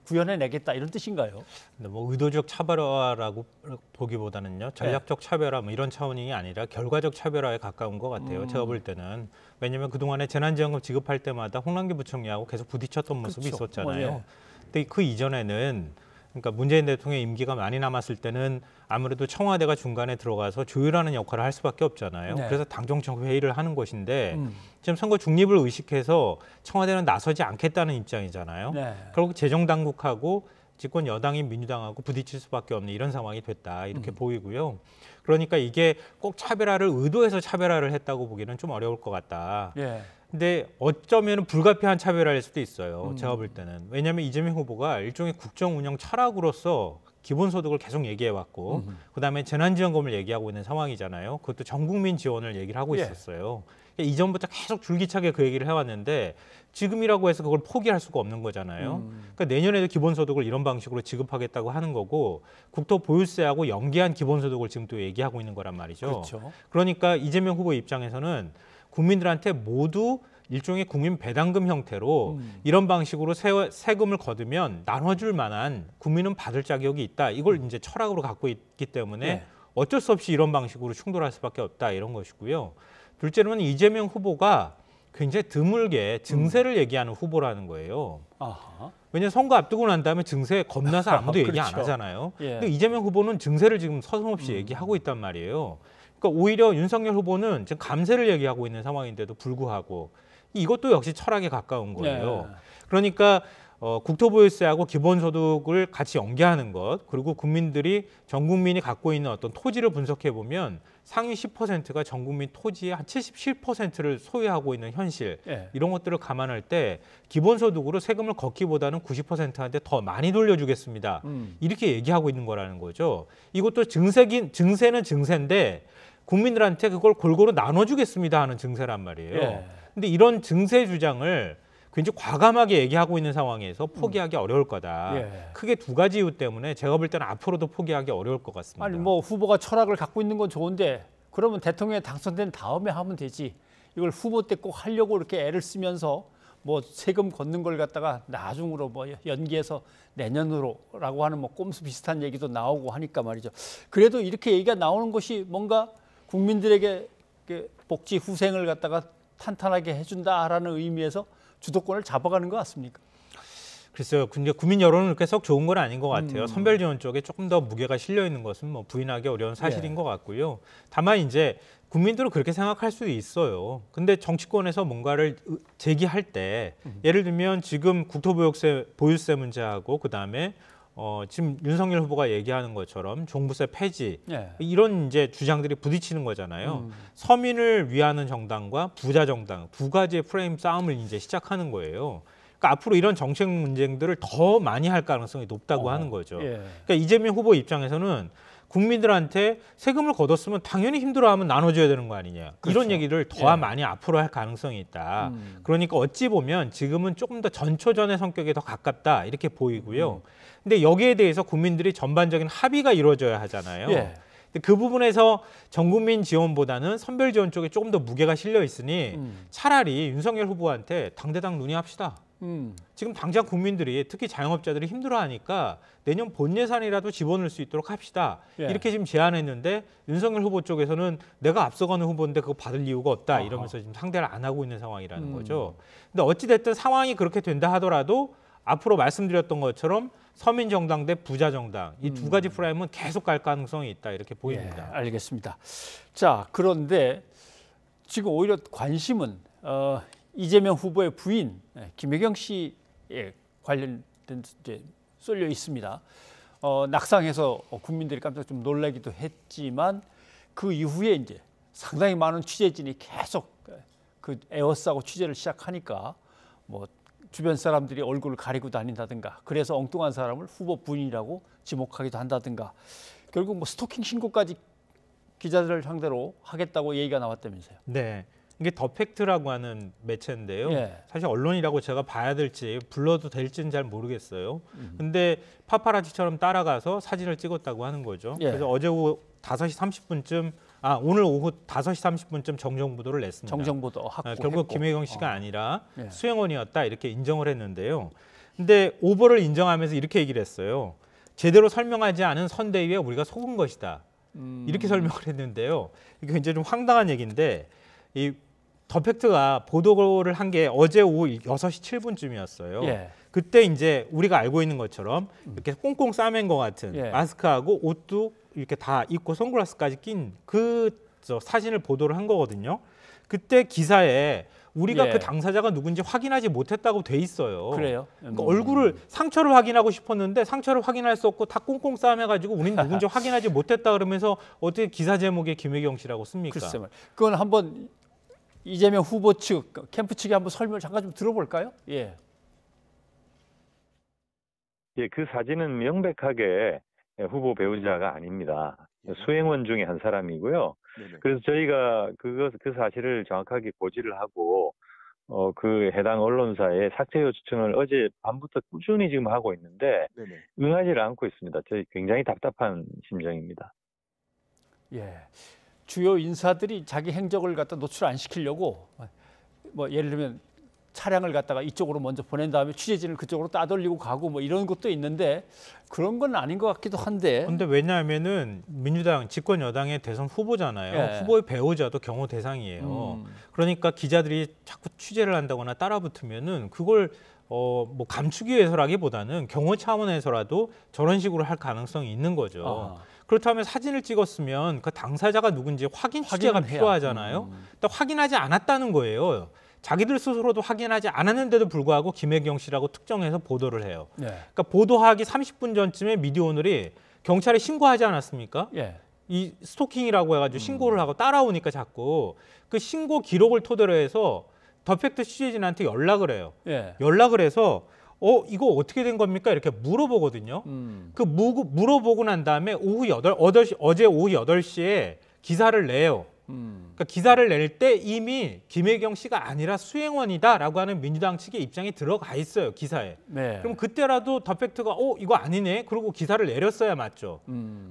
구현해내겠다 이런 뜻인가요? 의도적 차별화라고 보기보다는요. 전략적 차별화 이런 차원이 아니라 결과적 차별화에 가까운 것 같아요. 제가 볼 때는. 왜냐하면 그동안에 재난지원금 지급할 때마다 홍남기 부총리하고 계속 부딪혔던 모습이 있었잖아요. 근데 그 이전에는 그러니까 문재인 대통령의 임기가 많이 남았을 때는 아무래도 청와대가 중간에 들어가서 조율하는 역할을 할 수밖에 없잖아요. 네. 그래서 당정청 회의를 하는 것인데 지금 선거 중립을 의식해서 청와대는 나서지 않겠다는 입장이잖아요. 네. 결국 재정당국하고 집권 여당인 민주당하고 부딪힐 수밖에 없는 이런 상황이 됐다 이렇게 보이고요. 그러니까 이게 꼭 차별화를 의도해서 차별화를 했다고 보기는 좀 어려울 것 같다. 예. 근데 어쩌면 불가피한 차별화일 수도 있어요. 제가 볼 때는. 왜냐하면 이재명 후보가 일종의 국정 운영 철학으로서 기본소득을 계속 얘기해왔고 그다음에 재난지원금을 얘기하고 있는 상황이잖아요. 그것도 전 국민 지원을 얘기를 하고 있었어요. 이전부터 계속 줄기차게 그 얘기를 해왔는데 지금이라고 해서 그걸 포기할 수가 없는 거잖아요. 그러니까 내년에도 기본소득을 이런 방식으로 지급하겠다고 하는 거고 국토보유세하고 연계한 기본소득을 지금 또 얘기하고 있는 거란 말이죠. 그렇죠. 그러니까 이재명 후보 입장에서는 국민들한테 모두 일종의 국민 배당금 형태로 이런 방식으로 세금을 거두면 나눠줄 만한 국민은 받을 자격이 있다. 이걸 이제 철학으로 갖고 있기 때문에 어쩔 수 없이 이런 방식으로 충돌할 수밖에 없다. 이런 것이고요. 둘째로는 이재명 후보가 굉장히 드물게 증세를 얘기하는 후보라는 거예요. 아하. 왜냐하면 선거 앞두고 난 다음에 증세 겁나서 아무도 얘기 안 하잖아요. 근데 이재명 후보는 증세를 지금 서슴없이 얘기하고 있단 말이에요. 그러니까 오히려 윤석열 후보는 지금 감세를 얘기하고 있는 상황인데도 불구하고 이것도 역시 철학에 가까운 거예요. 그러니까 국토보유세하고 기본소득을 같이 연계하는 것, 그리고 국민들이 전 국민이 갖고 있는 어떤 토지를 분석해 보면 상위 10%가 전 국민 토지의 한 77%를 소유하고 있는 현실, 이런 것들을 감안할 때 기본소득으로 세금을 걷기보다는 90%한테 더 많이 돌려주겠습니다. 이렇게 얘기하고 있는 거라는 거죠. 이것도 증세는 증세인데 국민들한테 그걸 골고루 나눠주겠습니다 하는 증세란 말이에요. 근데 이런 증세 주장을 굉장히 과감하게 얘기하고 있는 상황에서 포기하기 어려울 거다. 크게 두 가지 이유 때문에 제가 볼 때는 앞으로도 포기하기 어려울 것 같습니다. 아니 후보가 철학을 갖고 있는 건 좋은데 그러면 대통령에 당선된 다음에 하면 되지. 이걸 후보 때 꼭 하려고 이렇게 애를 쓰면서 세금 걷는 걸 갖다가 나중으로 연기해서 내년으로라고 하는 꼼수 비슷한 얘기도 나오고 하니까 말이죠. 그래도 이렇게 얘기가 나오는 것이 뭔가 국민들에게 복지 후생을 갖다가 탄탄하게 해준다라는 의미에서 주도권을 잡아가는 것 같습니까? 글쎄요. 근데 국민 여론은 그렇게 썩 좋은 건 아닌 것 같아요. 선별 지원 쪽에 조금 더 무게가 실려 있는 것은 뭐 부인하기 어려운 사실인 것 같고요. 다만 이제 국민들은 그렇게 생각할 수도 있어요. 근데 정치권에서 뭔가를 제기할 때 예를 들면 지금 국토보유세 보유세 문제하고 그다음에 지금 윤석열 후보가 얘기하는 것처럼 종부세 폐지 이런 이제 주장들이 부딪히는 거잖아요. 서민을 위하는 정당과 부자 정당 두 가지의 프레임 싸움을 이제 시작하는 거예요. 그러니까 앞으로 이런 정책 문제들을 더 많이 할 가능성이 높다고 하는 거죠. 그러니까 이재명 후보 입장에서는 국민들한테 세금을 걷었으면 당연히 힘들어하면 나눠줘야 되는 거 아니냐. 그렇죠. 이런 얘기를 더 많이 앞으로 할 가능성이 있다. 그러니까 어찌 보면 지금은 조금 더 전초전의 성격에 더 가깝다 이렇게 보이고요. 근데 여기에 대해서 국민들이 전반적인 합의가 이루어져야 하잖아요. 근데 그 부분에서 전국민 지원보다는 선별 지원 쪽에 조금 더 무게가 실려 있으니 차라리 윤석열 후보한테 당대당 논의합시다. 지금 당장 국민들이 특히 자영업자들이 힘들어하니까 내년 본 예산이라도 집어넣을 수 있도록 합시다. 이렇게 지금 제안했는데 윤석열 후보 쪽에서는 내가 앞서가는 후보인데 그거 받을 이유가 없다 이러면서 지금 상대를 안 하고 있는 상황이라는 거죠. 근데 어찌 됐든 상황이 그렇게 된다 하더라도 앞으로 말씀드렸던 것처럼 서민 정당 대 부자 정당 이 두 가지 프레임은 계속 갈 가능성이 있다 이렇게 보입니다. 알겠습니다. 자, 그런데 지금 오히려 관심은 이재명 후보의 부인 김혜경 씨에 관련된 이제 쏠려 있습니다. 낙상해서 국민들이 깜짝 좀 놀라기도 했지만 그 이후에 이제 상당히 많은 취재진이 계속 그 에워싸고 취재를 시작하니까 뭐 주변 사람들이 얼굴을 가리고 다닌다든가 그래서 엉뚱한 사람을 후보 부인이라고 지목하기도 한다든가 결국 뭐 스토킹 신고까지 기자들을 상대로 하겠다고 얘기가 나왔다면서요. 네. 이게 더 팩트라고 하는 매체인데요. 사실 언론이라고 제가 봐야 될지 불러도 될지는 잘 모르겠어요. 근데 파파라치처럼 따라가서 사진을 찍었다고 하는 거죠. 그래서 어제 오후 5시 30분쯤 오늘 오후 5시 30분쯤 정정보도를 냈습니다. 정정보도 결국 김혜경 씨가 아니라 수행원이었다 이렇게 인정을 했는데요. 근데 오보를 인정하면서 이렇게 얘기를 했어요. 제대로 설명하지 않은 선대위에 우리가 속은 것이다. 이렇게 설명을 했는데요. 이게 굉장히 좀 황당한 얘기인데 이 더 팩트가 보도를 한 게 어제 오후 6시 7분쯤이었어요. 그때 이제 우리가 알고 있는 것처럼 이렇게 꽁꽁 싸맨 것 같은 마스크하고 옷도 이렇게 다 입고 선글라스까지 낀 그 사진을 보도를 한 거거든요. 그때 기사에 우리가 그 당사자가 누군지 확인하지 못했다고 돼 있어요. 그래요? 그러니까 얼굴을 상처를 확인하고 싶었는데 상처를 확인할 수 없고 다 꽁꽁 싸매가지고 우리는 누군지 확인하지 못했다 그러면서 어떻게 기사 제목에 김혜경 씨라고 씁니까? 글쎄 말이에요. 그건 한번 이재명 후보 측, 캠프 측에 한번 설명을 잠깐 좀 들어볼까요? 그 사진은 명백하게 후보 배우자가 아닙니다. 수행원 중에 한 사람이고요. 그래서 저희가 그 사실을 정확하게 고지를 하고 그 해당 언론사에 삭제 요청을 어제 밤부터 꾸준히 지금 하고 있는데 응하지를 않고 있습니다. 저희 굉장히 답답한 심정입니다. 주요 인사들이 자기 행적을 갖다 노출 안 시키려고 뭐 예를 들면 차량을 갖다가 이쪽으로 먼저 보낸 다음에 취재진을 그쪽으로 따돌리고 가고 뭐 이런 것도 있는데 그런 건 아닌 것 같기도 한데. 근데 왜냐하면은 민주당 집권 여당의 대선 후보잖아요. 후보의 배우자도 경호 대상이에요. 그러니까 기자들이 자꾸 취재를 한다거나 따라붙으면은 그걸 뭐 감추기 위해서라기보다는 경호 차원에서라도 저런 식으로 할 가능성이 있는 거죠. 그렇다면 사진을 찍었으면 그 당사자가 누군지 확인 취재가 필요하잖아요. 일단 확인하지 않았다는 거예요. 자기들 스스로도 확인하지 않았는데도 불구하고 김혜경 씨라고 특정해서 보도를 해요. 그러니까 보도하기 30분 전쯤에 미디어오늘이 경찰에 신고하지 않았습니까? 이 스토킹이라고 해가지고 신고를 하고 따라오니까 자꾸 그 신고 기록을 토대로 해서 더 팩트 취재진한테 연락을 해요. 연락을 해서 이거 어떻게 된 겁니까? 이렇게 물어보거든요. 그 물어보고 난 다음에 어제 오후 8시에 기사를 내요. 그러니까 기사를 낼 때 이미 김혜경 씨가 아니라 수행원이다라고 하는 민주당 측의 입장이 들어가 있어요. 기사에. 그럼 그때라도 더 팩트가 이거 아니네. 그러고 기사를 내렸어야 맞죠.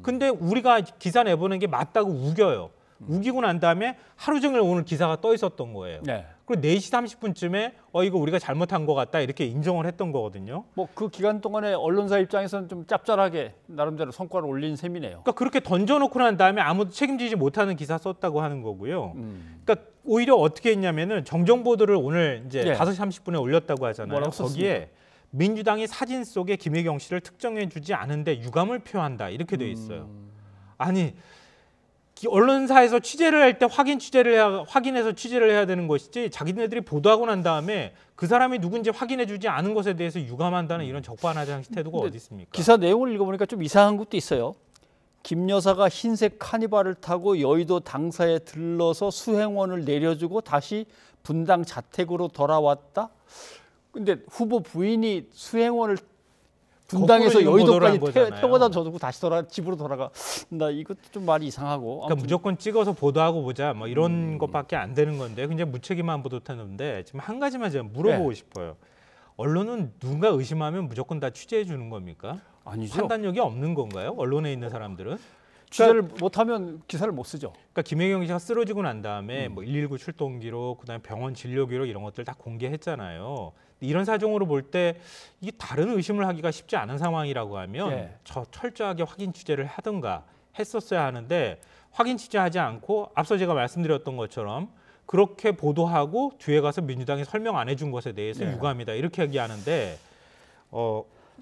근데 우리가 기사 내보낸 게 맞다고 우겨요. 우기고 난 다음에 하루 종일 오늘 기사가 떠 있었던 거예요. 그리고 4시 30분쯤에 이거 우리가 잘못한 것 같다 이렇게 인정을 했던 거거든요. 뭐 그 기간 동안에 언론사 입장에서는 좀 짭짤하게 나름대로 성과를 올린 셈이네요. 그러니까 그렇게 던져놓고 난 다음에 아무도 책임지지 못하는 기사 썼다고 하는 거고요. 그러니까 오히려 어떻게 했냐면은 정정보도를 오늘 이제 5시 30분에 올렸다고 하잖아요. 거기에 민주당이 사진 속에 김혜경 씨를 특정해주지 않은데 유감을 표한다 이렇게 돼 있어요. 아니 언론사에서 취재를 할 때 확인해서 취재를 해야 되는 것이지 자기네들이 보도하고 난 다음에 그 사람이 누군지 확인해주지 않은 것에 대해서 유감한다는 이런 적반하장식 태도가 어디 있습니까? 기사 내용을 읽어보니까 좀 이상한 것도 있어요. 김 여사가 흰색 카니발을 타고 여의도 당사에 들러서 수행원을 내려주고 다시 분당 자택으로 돌아왔다. 근데 후보 부인이 수행원을 분당에서 여의도까지 태워다 줘두고 다시 집으로 돌아가. 나 이것도 좀 말이 이상하고. 그러니까 무조건 찍어서 보도하고 보자 뭐 이런 것밖에 안 되는 건데 굉장히 무책임한 보도타는데 지금 한 가지만 제가 물어보고 싶어요. 언론은 누군가 의심하면 무조건 다 취재해 주는 겁니까? 아니죠. 판단력이 없는 건가요? 언론에 있는 사람들은? 취재를 못하면 기사를 못 쓰죠. 그러니까 김혜경 씨가 쓰러지고 난 다음에 뭐 119 출동 기록, 그다음에 병원 진료 기록 이런 것들 다 공개했잖아요. 이런 사정으로 볼 때 이게 다른 의심을 하기가 쉽지 않은 상황이라고 하면 철저하게 확인 취재를 하든가 했었어야 하는데 확인 취재하지 않고 앞서 제가 말씀드렸던 것처럼 그렇게 보도하고 뒤에 가서 민주당이 설명 안 해준 것에 대해서 유감이다 이렇게 얘기하는데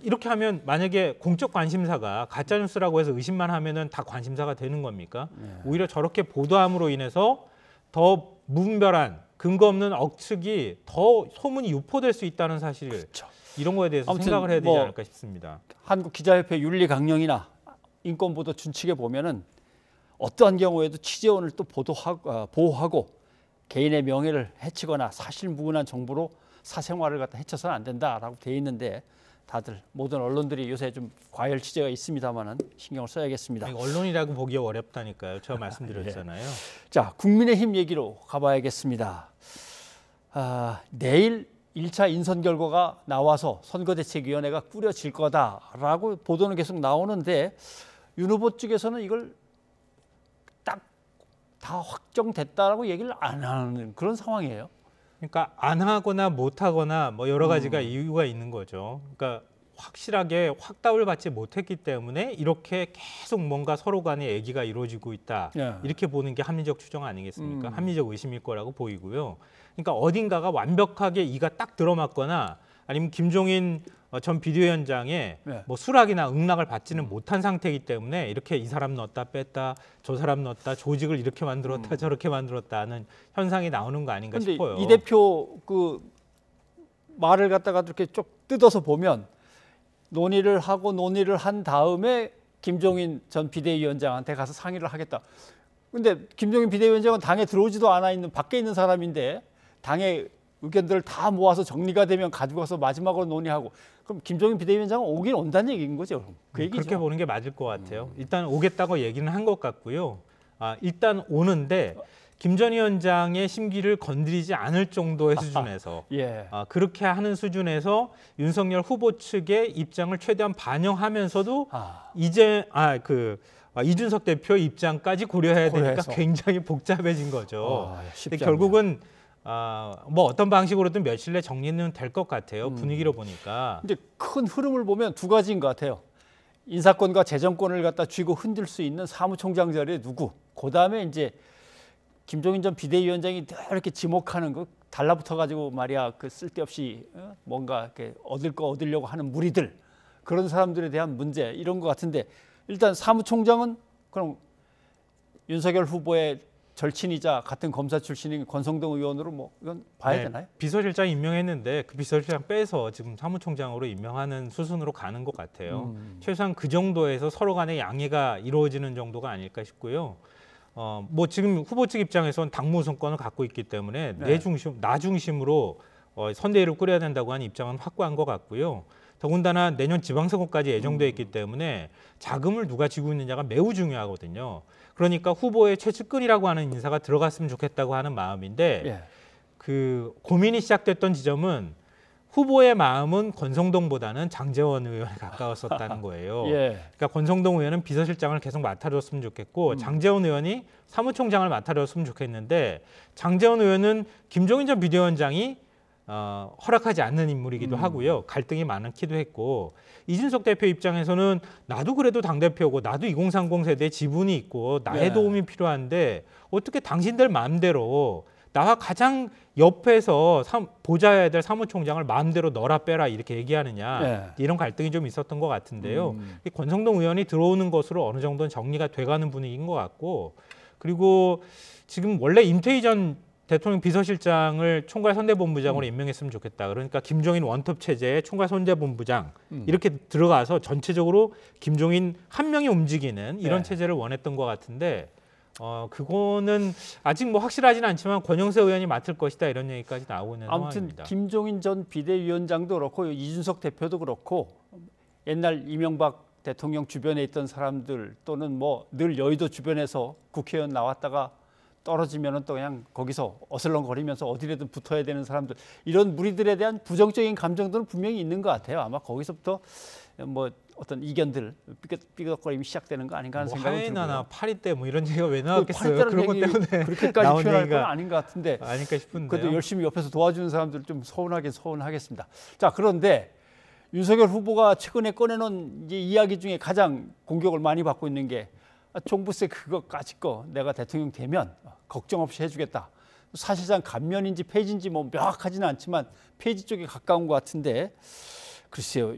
이렇게 하면 만약에 공적 관심사가 가짜뉴스라고 해서 의심만 하면은 다 관심사가 되는 겁니까? 오히려 저렇게 보도함으로 인해서 더 무분별한 근거 없는 억측이 더 소문이 유포될 수 있다는 사실을 이런 거에 대해서 생각을 해야 되지 않을까 싶습니다. 한국기자협회 윤리 강령이나 인권보도 준칙에 보면은 어떠한 경우에도 취재원을 또 보호하고 개인의 명예를 해치거나 사실무근한 정보로 사생활을 갖다 해쳐서는 안 된다라고 돼 있는데 다들 모든 언론들이 요새 좀 과열 취재가 있습니다만은 신경을 써야겠습니다. 아니, 언론이라고 보기 어렵다니까요. 제가 말씀드렸잖아요. 자, 국민의힘 얘기로 가봐야겠습니다. 내일 1차 인선 결과가 나와서 선거대책위원회가 꾸려질 거다라고 보도는 계속 나오는데 윤 후보 측에서는 이걸 딱 다 확정됐다라고 얘기를 안 하는 그런 상황이에요. 그러니까 안 하거나 못 하거나 뭐 여러 가지가 이유가 있는 거죠. 그러니까 확실하게 확답을 받지 못했기 때문에 이렇게 계속 뭔가 서로 간의 얘기가 이루어지고 있다. 이렇게 보는 게 합리적 추정 아니겠습니까? 합리적 의심일 거라고 보이고요. 그러니까 어딘가가 완벽하게 이가 딱 들어맞거나 아니면 김종인 전 비대위원장의 뭐 수락이나 응락을 받지는 못한 상태이기 때문에 이렇게 이 사람 넣었다 뺐다 저 사람 넣었다 조직을 이렇게 만들었다 저렇게 만들었다 하는 현상이 나오는 거 아닌가 싶어요. 이 대표 그 말을 갖다가 이렇게 쭉 뜯어서 보면 논의를 한 다음에 김종인 전 비대위원장한테 가서 상의를 하겠다. 근데 김종인 비대위원장은 당에 들어오지도 않아 있는 밖에 있는 사람인데 당의 의견들을 다 모아서 정리가 되면 가지고 가서 마지막으로 논의하고 그럼 김종인 비대위원장은 오긴 온다는 얘기인 거죠. 그 얘기죠. 그렇게 보는 게 맞을 것 같아요. 일단 오겠다고 얘기는 한 것 같고요. 일단 오는데 김 전 위원장의 심기를 건드리지 않을 정도의 수준에서 그렇게 하는 수준에서 윤석열 후보 측의 입장을 최대한 반영하면서도 이준석 대표 입장까지 고려해야 되니까 굉장히 복잡해진 거죠. 근데 결국은 뭐 어떤 방식으로든 며칠 내 정리는 될 것 같아요. 분위기로 보니까. 근데 큰 흐름을 보면 두 가지인 것 같아요. 인사권과 재정권을 갖다 쥐고 흔들 수 있는 사무총장 자리에 누구. 그다음에 이제 김종인 전 비대위원장이 이렇게 지목하는 거 달라붙어 가지고 말이야 그 쓸데없이 뭔가 이렇게 얻을 거 얻으려고 하는 무리들 그런 사람들에 대한 문제 이런 것 같은데 일단 사무총장은 그럼 윤석열 후보의 절친이자 같은 검사 출신인 권성동 의원으로 뭐 이건 봐야 되나요? 비서실장 임명했는데 그 비서실장 빼서 지금 사무총장으로 임명하는 수순으로 가는 것 같아요. 최소한 그 정도에서 서로 간의 양해가 이루어지는 정도가 아닐까 싶고요. 뭐 지금 후보 측 입장에서는 당무 우선권을 갖고 있기 때문에 나 중심으로 선대위를 꾸려야 된다고 하는 입장은 확고한 것 같고요. 더군다나 내년 지방선거까지 예정돼 있기 때문에 자금을 누가 쥐고 있느냐가 매우 중요하거든요. 그러니까 후보의 최측근이라고 하는 인사가 들어갔으면 좋겠다고 하는 마음인데 그 고민이 시작됐던 지점은 후보의 마음은 권성동보다는 장제원 의원에 가까웠었다는 거예요. 그러니까 권성동 의원은 비서실장을 계속 맡아줬으면 좋겠고 장제원 의원이 사무총장을 맡아줬으면 좋겠는데 장제원 의원은 김종인 전 비대위원장이 허락하지 않는 인물이기도 하고요. 갈등이 많기도 했고 이준석 대표 입장에서는 나도 그래도 당대표고 나도 2030 세대에 지분이 있고 나의 도움이 필요한데 어떻게 당신들 마음대로 나와 가장 옆에서 보좌해야 될 사무총장을 마음대로 넣어라 빼라 이렇게 얘기하느냐 네. 이런 갈등이 좀 있었던 것 같은데요. 권성동 의원이 들어오는 것으로 어느 정도는 정리가 돼가는 분위기인 것 같고, 그리고 지금 원래 임태희 전 대통령 비서실장을 총괄선대본부장으로 임명했으면 좋겠다. 그러니까 김종인 원톱 체제의 총괄선대본부장 이렇게 들어가서 전체적으로 김종인 한 명이 움직이는 이런 체제를 원했던 것 같은데 그거는 아직 뭐 확실하지는 않지만 권영세 의원이 맡을 것이다 이런 얘기까지 나오고 있는 아무튼 상황입니다. 김종인 전 비대위원장도 그렇고 이준석 대표도 그렇고 옛날 이명박 대통령 주변에 있던 사람들 또는 뭐 늘 여의도 주변에서 국회의원 나왔다가 떨어지면은 또 그냥 거기서 어슬렁거리면서 어디라든 붙어야 되는 사람들, 이런 무리들에 대한 부정적인 감정들은 분명히 있는 것 같아요. 아마 거기서부터 뭐 어떤 이견들, 삐걱거림이 시작되는 거 아닌가 하는 생각이 들고요. 하이나나 파리 때 뭐 이런 얘기가 왜 나왔겠어요? 그런 것 때문에 그렇게까지 표현할 건 아닌 것 같은데 아닐까 싶은데요. 그래도 열심히 옆에서 도와주는 사람들 좀 서운하겠습니다. 자, 그런데 윤석열 후보가 최근에 꺼내놓은 이야기 중에 가장 공격을 많이 받고 있는 게 종부세 그거까지 내가 대통령 되면 걱정 없이 해주겠다. 사실상 감면인지 폐지인지 뭐 명확하지는 않지만 폐지 쪽에 가까운 것 같은데, 글쎄요.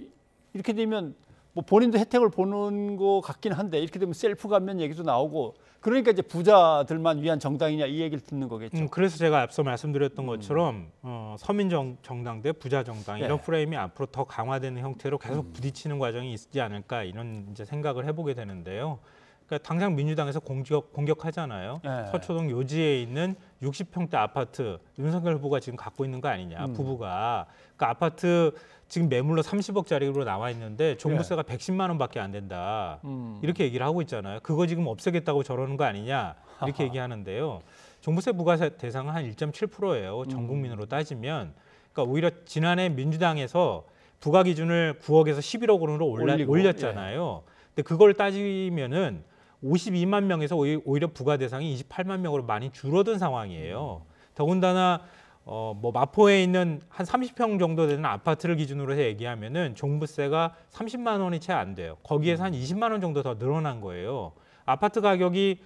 이렇게 되면 뭐 본인도 혜택을 보는 것 같긴 한데 이렇게 되면 셀프 감면 얘기도 나오고, 그러니까 이제 부자들만 위한 정당이냐 이 얘기를 듣는 거겠죠. 그래서 제가 앞서 말씀드렸던 것처럼 서민 정당 대 부자 정당 이런 프레임이 앞으로 더 강화되는 형태로 계속 부딪히는 과정이 있지 않을까 이런 이제 생각을 해보게 되는데요. 그러니까 당장 민주당에서 공격하잖아요. 서초동 요지에 있는 60평대 아파트 윤석열 후보가 지금 갖고 있는 거 아니냐, 부부가. 그러니까 아파트 지금 매물로 30억짜리로 나와 있는데 종부세가 110만 원밖에 안 된다. 이렇게 얘기를 하고 있잖아요. 그거 지금 없애겠다고 저러는 거 아니냐 이렇게 얘기하는데요. 종부세 부과 대상은 한 1.7%예요. 전 국민으로 따지면. 그러니까 오히려 지난해 민주당에서 부과 기준을 9억에서 11억으로 올렸잖아요. 근데 그걸 따지면은 52만 명에서 오히려 부과 대상이 28만 명으로 많이 줄어든 상황이에요. 더군다나 뭐 마포에 있는 한 30평 정도 되는 아파트를 기준으로 해서 얘기하면은 종부세가 30만 원이 채 안 돼요. 거기에서 한 20만 원 정도 더 늘어난 거예요. 아파트 가격이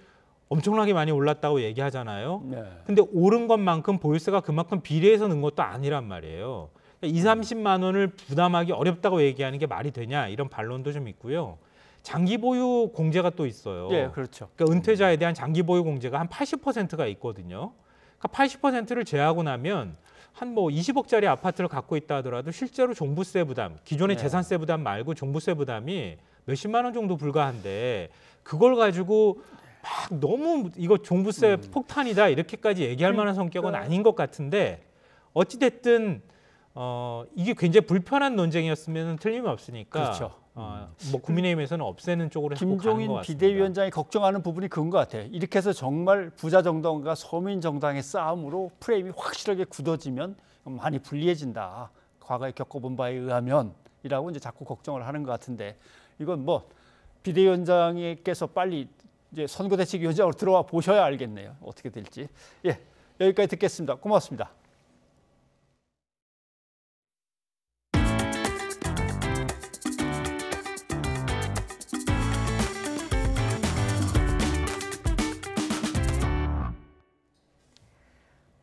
엄청나게 많이 올랐다고 얘기하잖아요. 근데 오른 것만큼 보유세가 그만큼 비례해서 는 것도 아니란 말이에요. 20, 30만 원을 부담하기 어렵다고 얘기하는 게 말이 되냐 이런 반론도 좀 있고요. 장기 보유 공제가 또 있어요. 예, 그렇죠. 그러니까 은퇴자에 대한 장기 보유 공제가 한 80%가 있거든요. 그러니까 80%를 제하고 나면 한 뭐 20억짜리 아파트를 갖고 있다 하더라도 실제로 종부세 부담, 기존의 재산세 부담 말고 종부세 부담이 몇십만 원 정도 불과한데 그걸 가지고 막 너무 이거 종부세 폭탄이다 이렇게까지 얘기할 만한 성격은 아닌 것 같은데, 어찌 됐든 이게 굉장히 불편한 논쟁이었으면 틀림이 없으니까. 그렇죠. 뭐 국민의힘에서는 없애는 쪽으로 가는 것 김종인 같습니다. 비대위원장이 걱정하는 부분이 그건 것 같아요. 이렇게 해서 정말 부자 정당과 서민 정당의 싸움으로 프레임이 확실하게 굳어지면 많이 불리해진다. 과거에 겪어본 바에 의하면이라고 이제 자꾸 걱정을 하는 것 같은데, 이건 뭐 비대위원장께서 빨리 이제 선거대책위원장으로 들어와 보셔야 알겠네요. 어떻게 될지. 예, 여기까지 듣겠습니다. 고맙습니다.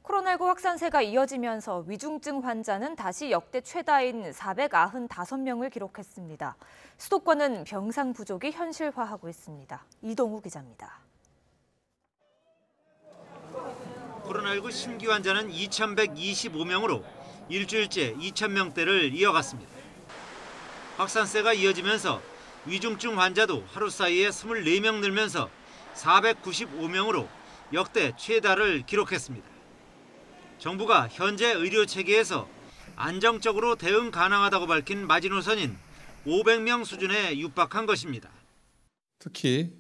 코로나19 확산세가 이어지면서 위중증 환자는 다시 역대 최다인 495명을 기록했습니다. 수도권은 병상 부족이 현실화하고 있습니다. 이동우 기자입니다. 코로나19 신규 환자는 2,125명으로 일주일째 2,000명대를 이어갔습니다. 확산세가 이어지면서 위중증 환자도 하루 사이에 24명 늘면서 495명으로 역대 최다를 기록했습니다. 정부가 현재 의료 체계에서 안정적으로 대응 가능하다고 밝힌 마지노선인 500명 수준에 육박한 것입니다. 특히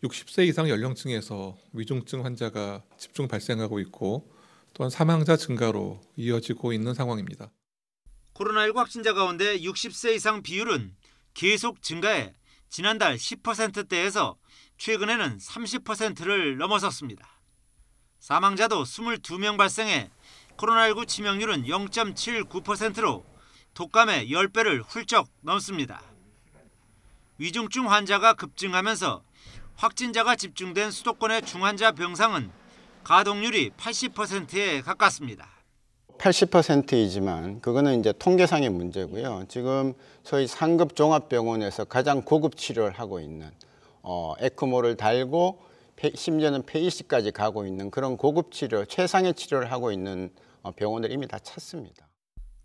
60세 이상 연령층에서 위중증 환자가 집중 발생하고 있고 또한 사망자 증가로 이어지고 있는 상황입니다. 코로나19 확진자 가운데 60세 이상 비율은 계속 증가해 지난달 10%대에서 최근에는 30%를 넘어섰습니다. 사망자도 22명 발생해 코로나19 치명률은 0.79%로 독감의 10배를 훌쩍 넘습니다. 위중증 환자가 급증하면서 확진자가 집중된 수도권의 중환자 병상은 가동률이 80%에 가깝습니다. 80%이지만 그거는 이제 통계상의 문제고요. 지금 저희 상급 종합병원에서 가장 고급 치료를 하고 있는 에크모를 달고 심지어는 페이시까지 가고 있는 그런 고급 치료, 최상의 치료를 하고 있는 병원들 이미 다 찼습니다.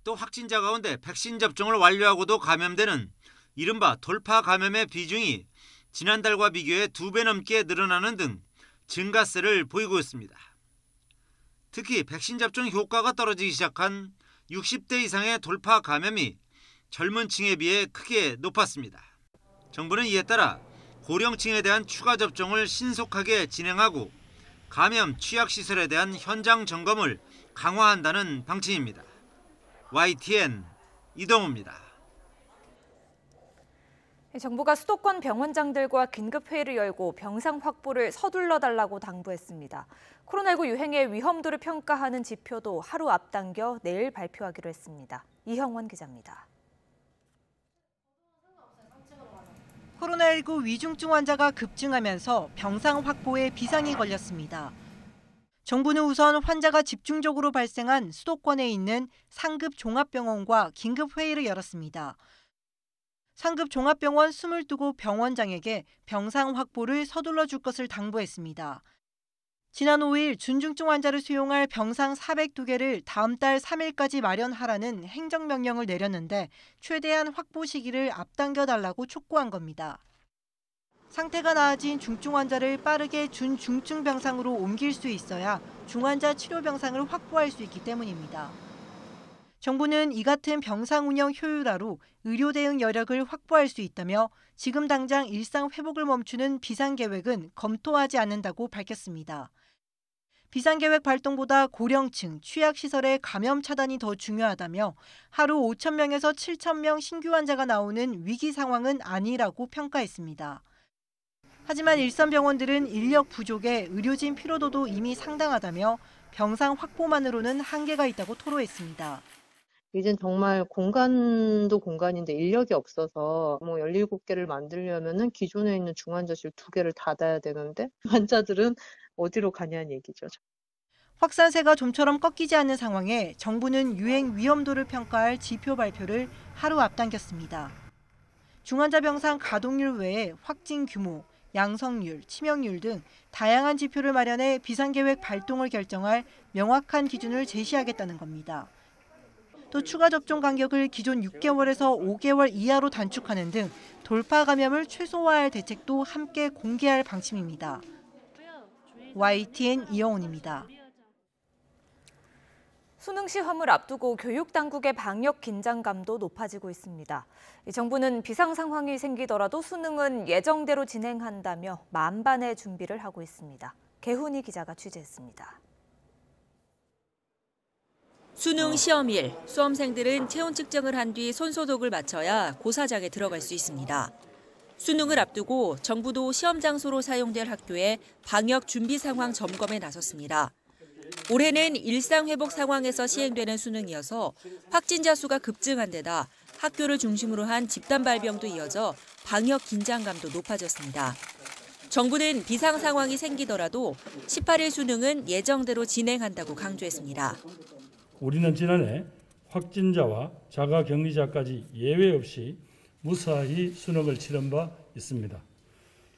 또 확진자 가운데 백신 접종을 완료하고도 감염되는 이른바 돌파 감염의 비중이 지난달과 비교해 2배 넘게 늘어나는 등 증가세를 보이고 있습니다. 특히 백신 접종 효과가 떨어지기 시작한 60대 이상의 돌파 감염이 젊은 층에 비해 크게 높았습니다. 정부는 이에 따라 고령층에 대한 추가 접종을 신속하게 진행하고 감염 취약시설에 대한 현장 점검을 강화한다는 방침입니다. YTN 이동우입니다. 정부가 수도권 병원장들과 긴급회의를 열고 병상 확보를 서둘러 달라고 당부했습니다. 코로나19 유행의 위험도를 평가하는 지표도 하루 앞당겨 내일 발표하기로 했습니다. 이형원 기자입니다. 코로나19 위중증 환자가 급증하면서 병상 확보에 비상이 걸렸습니다. 정부는 우선 환자가 집중적으로 발생한 수도권에 있는 상급 종합병원과 긴급회의를 열었습니다. 상급 종합병원 22곳 병원장에게 병상 확보를 서둘러 줄 것을 당부했습니다. 지난 5일 준중증 환자를 수용할 병상 402개를 다음 달 3일까지 마련하라는 행정명령을 내렸는데 최대한 확보 시기를 앞당겨달라고 촉구한 겁니다. 상태가 나아진 중증 환자를 빠르게 준중증 병상으로 옮길 수 있어야 중환자 치료 병상을 확보할 수 있기 때문입니다. 정부는 이 같은 병상 운영 효율화로 의료 대응 여력을 확보할 수 있다며 지금 당장 일상 회복을 멈추는 비상계획은 검토하지 않는다고 밝혔습니다. 비상계획 발동보다 고령층, 취약시설의 감염 차단이 더 중요하다며 하루 5,000명에서 7,000명 신규 환자가 나오는 위기 상황은 아니라고 평가했습니다. 하지만 일선 병원들은 인력 부족에 의료진 피로도도 이미 상당하다며 병상 확보만으로는 한계가 있다고 토로했습니다. 이젠 정말 공간도 공간인데 인력이 없어서 17개를 만들려면은 기존에 있는 중환자실 2개를 닫아야 되는데 환자들은 어디로 가냐는 얘기죠. 확산세가 좀처럼 꺾이지 않는 상황에 정부는 유행 위험도를 평가할 지표 발표를 하루 앞당겼습니다. 중환자 병상 가동률 외에 확진 규모, 양성률, 치명률 등 다양한 지표를 마련해 비상계획 발동을 결정할 명확한 기준을 제시하겠다는 겁니다. 또 추가 접종 간격을 기존 6개월에서 5개월 이하로 단축하는 등 돌파 감염을 최소화할 대책도 함께 공개할 방침입니다. YTN 이영훈입니다. 수능 시험을 앞두고 교육당국의 방역 긴장감도 높아지고 있습니다. 정부는 비상 상황이 생기더라도 수능은 예정대로 진행한다며 만반의 준비를 하고 있습니다. 개훈이 기자가 취재했습니다. 수능 시험일, 수험생들은 체온 측정을 한 뒤 손소독을 마쳐야 고사장에 들어갈 수 있습니다. 수능을 앞두고 정부도 시험 장소로 사용될 학교의 방역 준비 상황 점검에 나섰습니다. 올해는 일상 회복 상황에서 시행되는 수능이어서 확진자 수가 급증한 데다 학교를 중심으로 한 집단 발병도 이어져 방역 긴장감도 높아졌습니다. 정부는 비상 상황이 생기더라도 18일 수능은 예정대로 진행한다고 강조했습니다. 우리는 지난해 확진자와 자가격리자까지 예외 없이 무사히 수능을 치른 바 있습니다.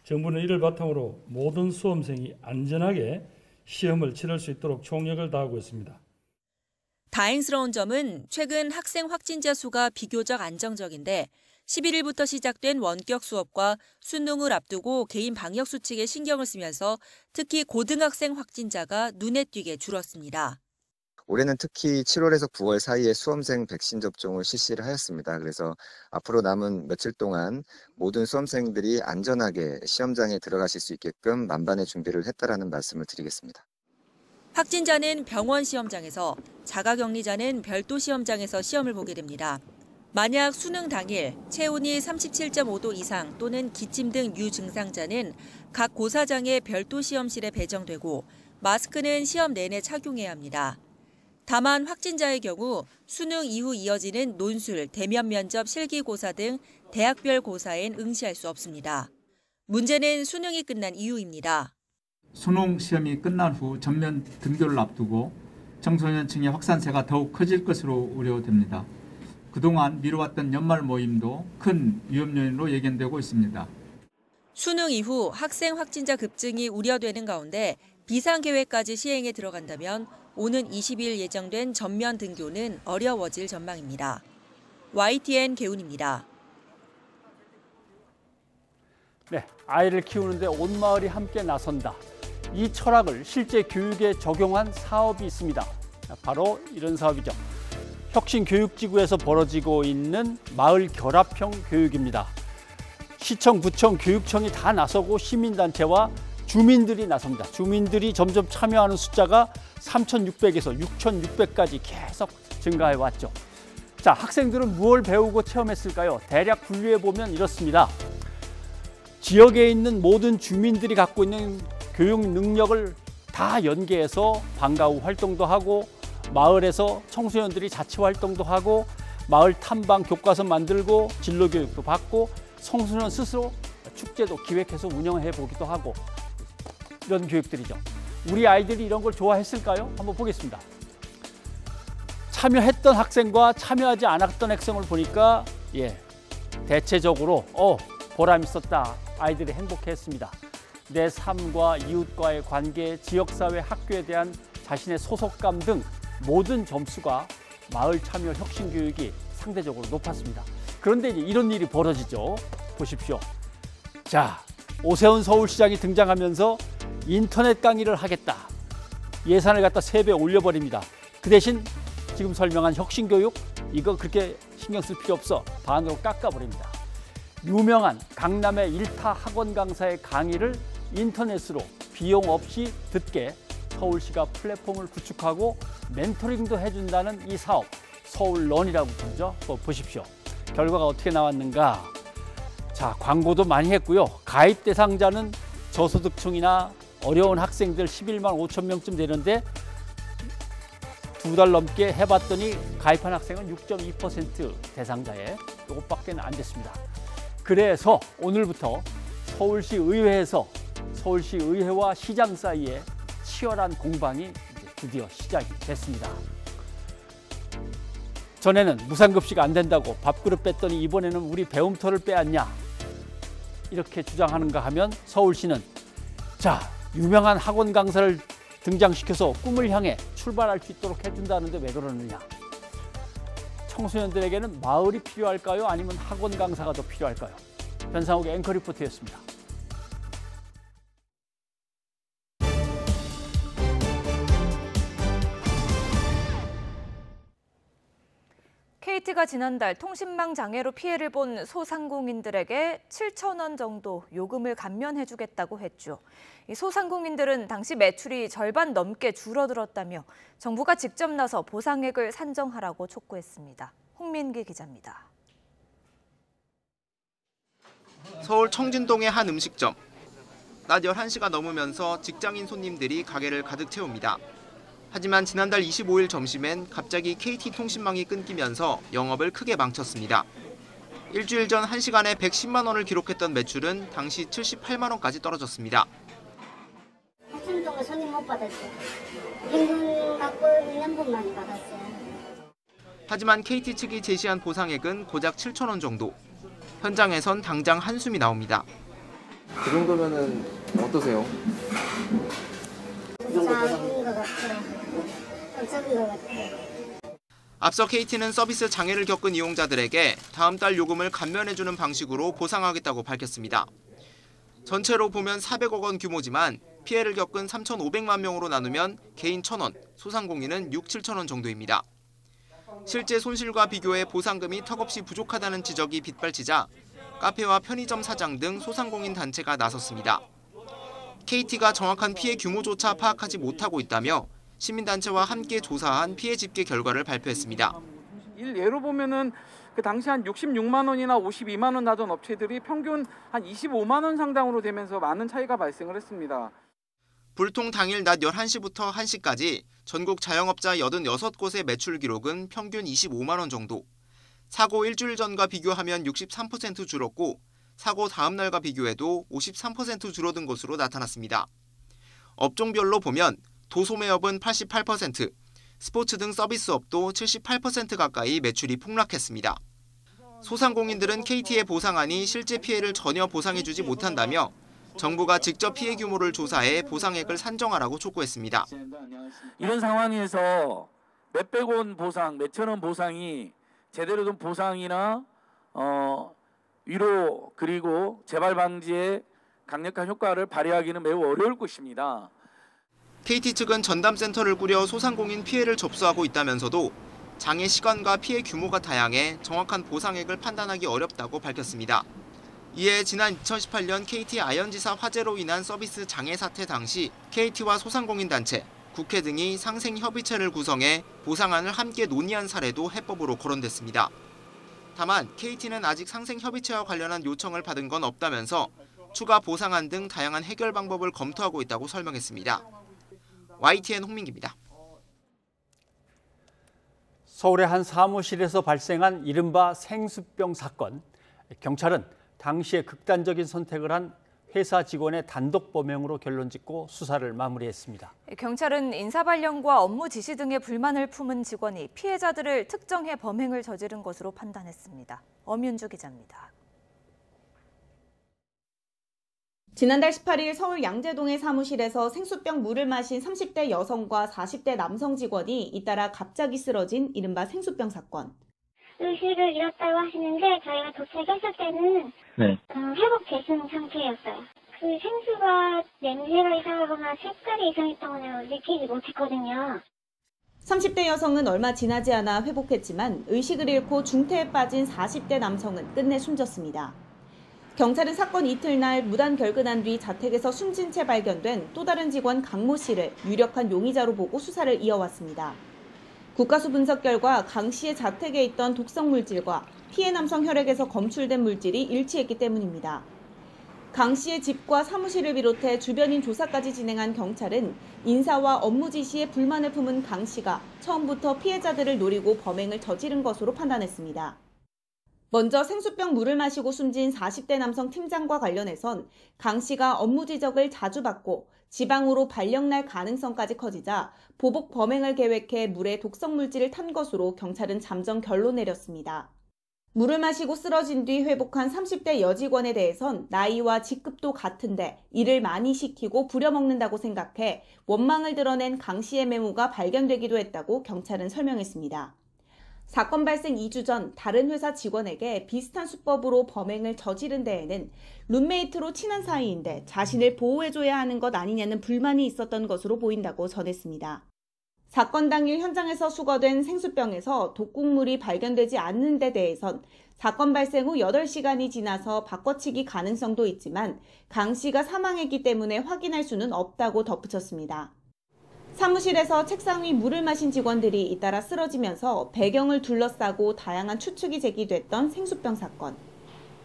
정부는 이를 바탕으로 모든 수험생이 안전하게 시험을 치를 수 있도록 총력을 다하고 있습니다. 다행스러운 점은 최근 학생 확진자 수가 비교적 안정적인데 11일부터 시작된 원격 수업과 수능을 앞두고 개인 방역 수칙에 신경을 쓰면서 특히 고등학생 확진자가 눈에 띄게 줄었습니다. 올해는 특히 7월에서 9월 사이에 수험생 백신 접종을 실시를 하였습니다. 그래서 앞으로 남은 며칠 동안 모든 수험생들이 안전하게 시험장에 들어가실 수 있게끔 만반의 준비를 했다라는 말씀을 드리겠습니다. 확진자는 병원 시험장에서, 자가격리자는 별도 시험장에서 시험을 보게 됩니다. 만약 수능 당일 체온이 37.5도 이상 또는 기침 등 유증상자는 각 고사장의 별도 시험실에 배정되고 마스크는 시험 내내 착용해야 합니다. 다만 확진자의 경우 수능 이후 이어지는 논술, 대면 면접, 실기고사 등 대학별 고사엔 응시할 수 없습니다. 문제는 수능이 끝난 이후입니다. 수능 시험이 끝난 후 전면 등교를 앞두고 청소년층의 확산세가 더욱 커질 것으로 우려됩니다. 그동안 미뤄왔던 연말 모임도 큰 위험 요인으로 예견되고 있습니다. 수능 이후 학생 확진자 급증이 우려되는 가운데 비상계획까지 시행에 들어간다면 오는 20일 예정된 전면 등교는 어려워질 전망입니다. YTN 개운입니다. 네, 아이를 키우는데 온 마을이 함께 나선다. 이 철학을 실제 교육에 적용한 사업이 있습니다. 바로 이런 사업이죠. 혁신교육지구에서 벌어지고 있는 마을 결합형 교육입니다. 시청, 구청, 교육청이 다 나서고 시민단체와 주민들이 나섭니다. 주민들이 점점 참여하는 숫자가 3,600에서 6,600까지 계속 증가해 왔죠. 자, 학생들은 무엇을 배우고 체험했을까요? 대략 분류해보면 이렇습니다. 지역에 있는 모든 주민들이 갖고 있는 교육 능력을 다 연계해서 방과 후 활동도 하고 마을에서 청소년들이 자치 활동도 하고 마을 탐방 교과서 만들고 진로 교육도 받고 청소년 스스로 축제도 기획해서 운영해 보기도 하고 이런 교육들이죠. 우리 아이들이 이런 걸 좋아했을까요? 한번 보겠습니다. 참여했던 학생과 참여하지 않았던 학생을 보니까 대체적으로 보람 있었다. 아이들이 행복했습니다. 내 삶과 이웃과의 관계, 지역사회, 학교에 대한 자신의 소속감 등 모든 점수가 마을 참여 혁신 교육이 상대적으로 높았습니다. 그런데 이제 이런 일이 벌어지죠. 보십시오. 자, 오세훈 서울시장이 등장하면서 인터넷 강의를 하겠다. 예산을 갖다 3배 올려버립니다. 그 대신 지금 설명한 혁신 교육 이거 그렇게 신경 쓸 필요 없어. 반으로 깎아버립니다. 유명한 강남의 1타 학원 강사의 강의를 인터넷으로 비용 없이 듣게 서울시가 플랫폼을 구축하고 멘토링도 해준다는 이 사업, 서울런이라고 부르죠. 보십시오. 결과가 어떻게 나왔는가. 자, 광고도 많이 했고요. 가입 대상자는 저소득층이나 어려운 학생들 11만 5천 명쯤 되는데 2달 넘게 해봤더니 가입한 학생은 6.2% 대상자에 이것밖에 안 됐습니다. 그래서 오늘부터 서울시 의회에서 서울시 의회와 시장 사이에 치열한 공방이 이제 드디어 시작이 됐습니다. 전에는 무상급식 안 된다고 밥그릇 뺐더니 이번에는 우리 배움터를 빼앗냐 이렇게 주장하는가 하면 서울시는 자, 유명한 학원 강사를 등장시켜서 꿈을 향해 출발할 수 있도록 해준다는데 왜 그러느냐. 청소년들에게는 마을이 필요할까요? 아니면 학원 강사가 더 필요할까요? 변상욱의 앵커 리포트였습니다. KT가 지난달 통신망 장애로 피해를 본 소상공인들에게 7,000원 정도 요금을 감면해주겠다고 했죠. 이 소상공인들은 당시 매출이 절반 넘게 줄어들었다며 정부가 직접 나서 보상액을 산정하라고 촉구했습니다. 홍민기 기자입니다. 서울 청진동의 한 음식점. 낮 11시가 넘으면서 직장인 손님들이 가게를 가득 채웁니다. 하지만 지난달 25일 점심엔 갑자기 KT 통신망이 끊기면서 영업을 크게 망쳤습니다. 일주일 전 1시간에 110만 원을 기록했던 매출은 당시 78만 원까지 떨어졌습니다. 하루 동안 손님 못 받았어요. 현금 갖고 있는 분만 받았어요. 하지만 KT 측이 제시한 보상액은 고작 7천 원 정도. 현장에선 당장 한숨이 나옵니다. 그 정도면은 어떠세요? 앞서 KT는 서비스 장애를 겪은 이용자들에게 다음 달 요금을 감면해주는 방식으로 보상하겠다고 밝혔습니다. 전체로 보면 400억 원 규모지만 피해를 겪은 3,500만 명으로 나누면 개인 1,000원, 소상공인은 6, 7천 원 정도입니다. 실제 손실과 비교해 보상금이 턱없이 부족하다는 지적이 빗발치자 카페와 편의점 사장 등 소상공인 단체가 나섰습니다. KT가 정확한 피해 규모조차 파악하지 못하고 있다며 시민단체와 함께 조사한 피해 집계 결과를 발표했습니다. 예로 보면은 그 당시 한 66만 원이나 52만 원 나던 업체들이 평균 한 25만 원 상당으로 되면서 많은 차이가 발생을 했습니다. 불통 당일 낮 11시부터 1시까지 전국 자영업자 86곳의 매출 기록은 평균 25만 원 정도. 사고 일주일 전과 비교하면 63% 줄었고 사고 다음 날과 비교해도 53% 줄어든 것으로 나타났습니다. 업종별로 보면 도소매업은 88%, 스포츠 등 서비스업도 78% 가까이 매출이 폭락했습니다. 소상공인들은 KT의 보상안이 실제 피해를 전혀 보상해주지 못한다며 정부가 직접 피해 규모를 조사해 보상액을 산정하라고 촉구했습니다. 이런 상황에서 몇백 원 보상, 몇천 원 보상이 제대로 된 보상이나 위로 그리고 재발 방지에 강력한 효과를 발휘하기는 매우 어려울 것입니다. KT 측은 전담센터를 꾸려 소상공인 피해를 접수하고 있다면서도 장애 시간과 피해 규모가 다양해 정확한 보상액을 판단하기 어렵다고 밝혔습니다. 이에 지난 2018년 KT 아현지사 화재로 인한 서비스 장애 사태 당시 KT와 소상공인단체, 국회 등이 상생협의체를 구성해 보상안을 함께 논의한 사례도 해법으로 거론됐습니다. 다만 KT는 아직 상생협의체와 관련한 요청을 받은 건 없다면서 추가 보상안 등 다양한 해결 방법을 검토하고 있다고 설명했습니다. YTN 홍민기입니다. 서울의 한 사무실에서 발생한 이른바 생수병 사건. 경찰은 당시에 극단적인 선택을 한 회사 직원의 단독 범행으로 결론 짓고 수사를 마무리했습니다. 경찰은 인사 발령과 업무 지시 등의 불만을 품은 직원이 피해자들을 특정해 범행을 저지른 것으로 판단했습니다. 엄윤주 기자입니다. 지난달 18일 서울 양재동의 사무실에서 생수병 물을 마신 30대 여성과 40대 남성 직원이 잇따라 갑자기 쓰러진 이른바 생수병 사건. 의식을 잃었다고 하시는데 저희가 도착했을 때는 회복되신 상태였어요. 그 생수가 냄새가 이상하거나 색깔이 이상했다고는 느끼지 못했거든요. 30대 여성은 얼마 지나지 않아 회복했지만 의식을 잃고 중태에 빠진 40대 남성은 끝내 숨졌습니다. 경찰은 사건 이틀날 무단 결근한 뒤 자택에서 숨진 채 발견된 또 다른 직원 강모 씨를 유력한 용의자로 보고 수사를 이어왔습니다. 국가수 분석 결과 강 씨의 자택에 있던 독성 물질과 피해 남성 혈액에서 검출된 물질이 일치했기 때문입니다. 강 씨의 집과 사무실을 비롯해 주변인 조사까지 진행한 경찰은 인사와 업무 지시에 불만을 품은 강 씨가 처음부터 피해자들을 노리고 범행을 저지른 것으로 판단했습니다. 먼저 생수병 물을 마시고 숨진 40대 남성 팀장과 관련해선 강 씨가 업무 지적을 자주 받고 지방으로 발령날 가능성까지 커지자 보복 범행을 계획해 물에 독성 물질을 탄 것으로 경찰은 잠정 결론 내렸습니다. 물을 마시고 쓰러진 뒤 회복한 30대 여직원에 대해선 나이와 직급도 같은데 일을 많이 시키고 부려먹는다고 생각해 원망을 드러낸 강 씨의 메모가 발견되기도 했다고 경찰은 설명했습니다. 사건 발생 2주 전 다른 회사 직원에게 비슷한 수법으로 범행을 저지른 데에는 룸메이트로 친한 사이인데 자신을 보호해줘야 하는 것 아니냐는 불만이 있었던 것으로 보인다고 전했습니다. 사건 당일 현장에서 수거된 생수병에서 독국물이 발견되지 않는 데 대해선 사건 발생 후 8시간이 지나서 바꿔치기 가능성도 있지만 강 씨가 사망했기 때문에 확인할 수는 없다고 덧붙였습니다. 사무실에서 책상 위 물을 마신 직원들이 잇따라 쓰러지면서 배경을 둘러싸고 다양한 추측이 제기됐던 생수병 사건.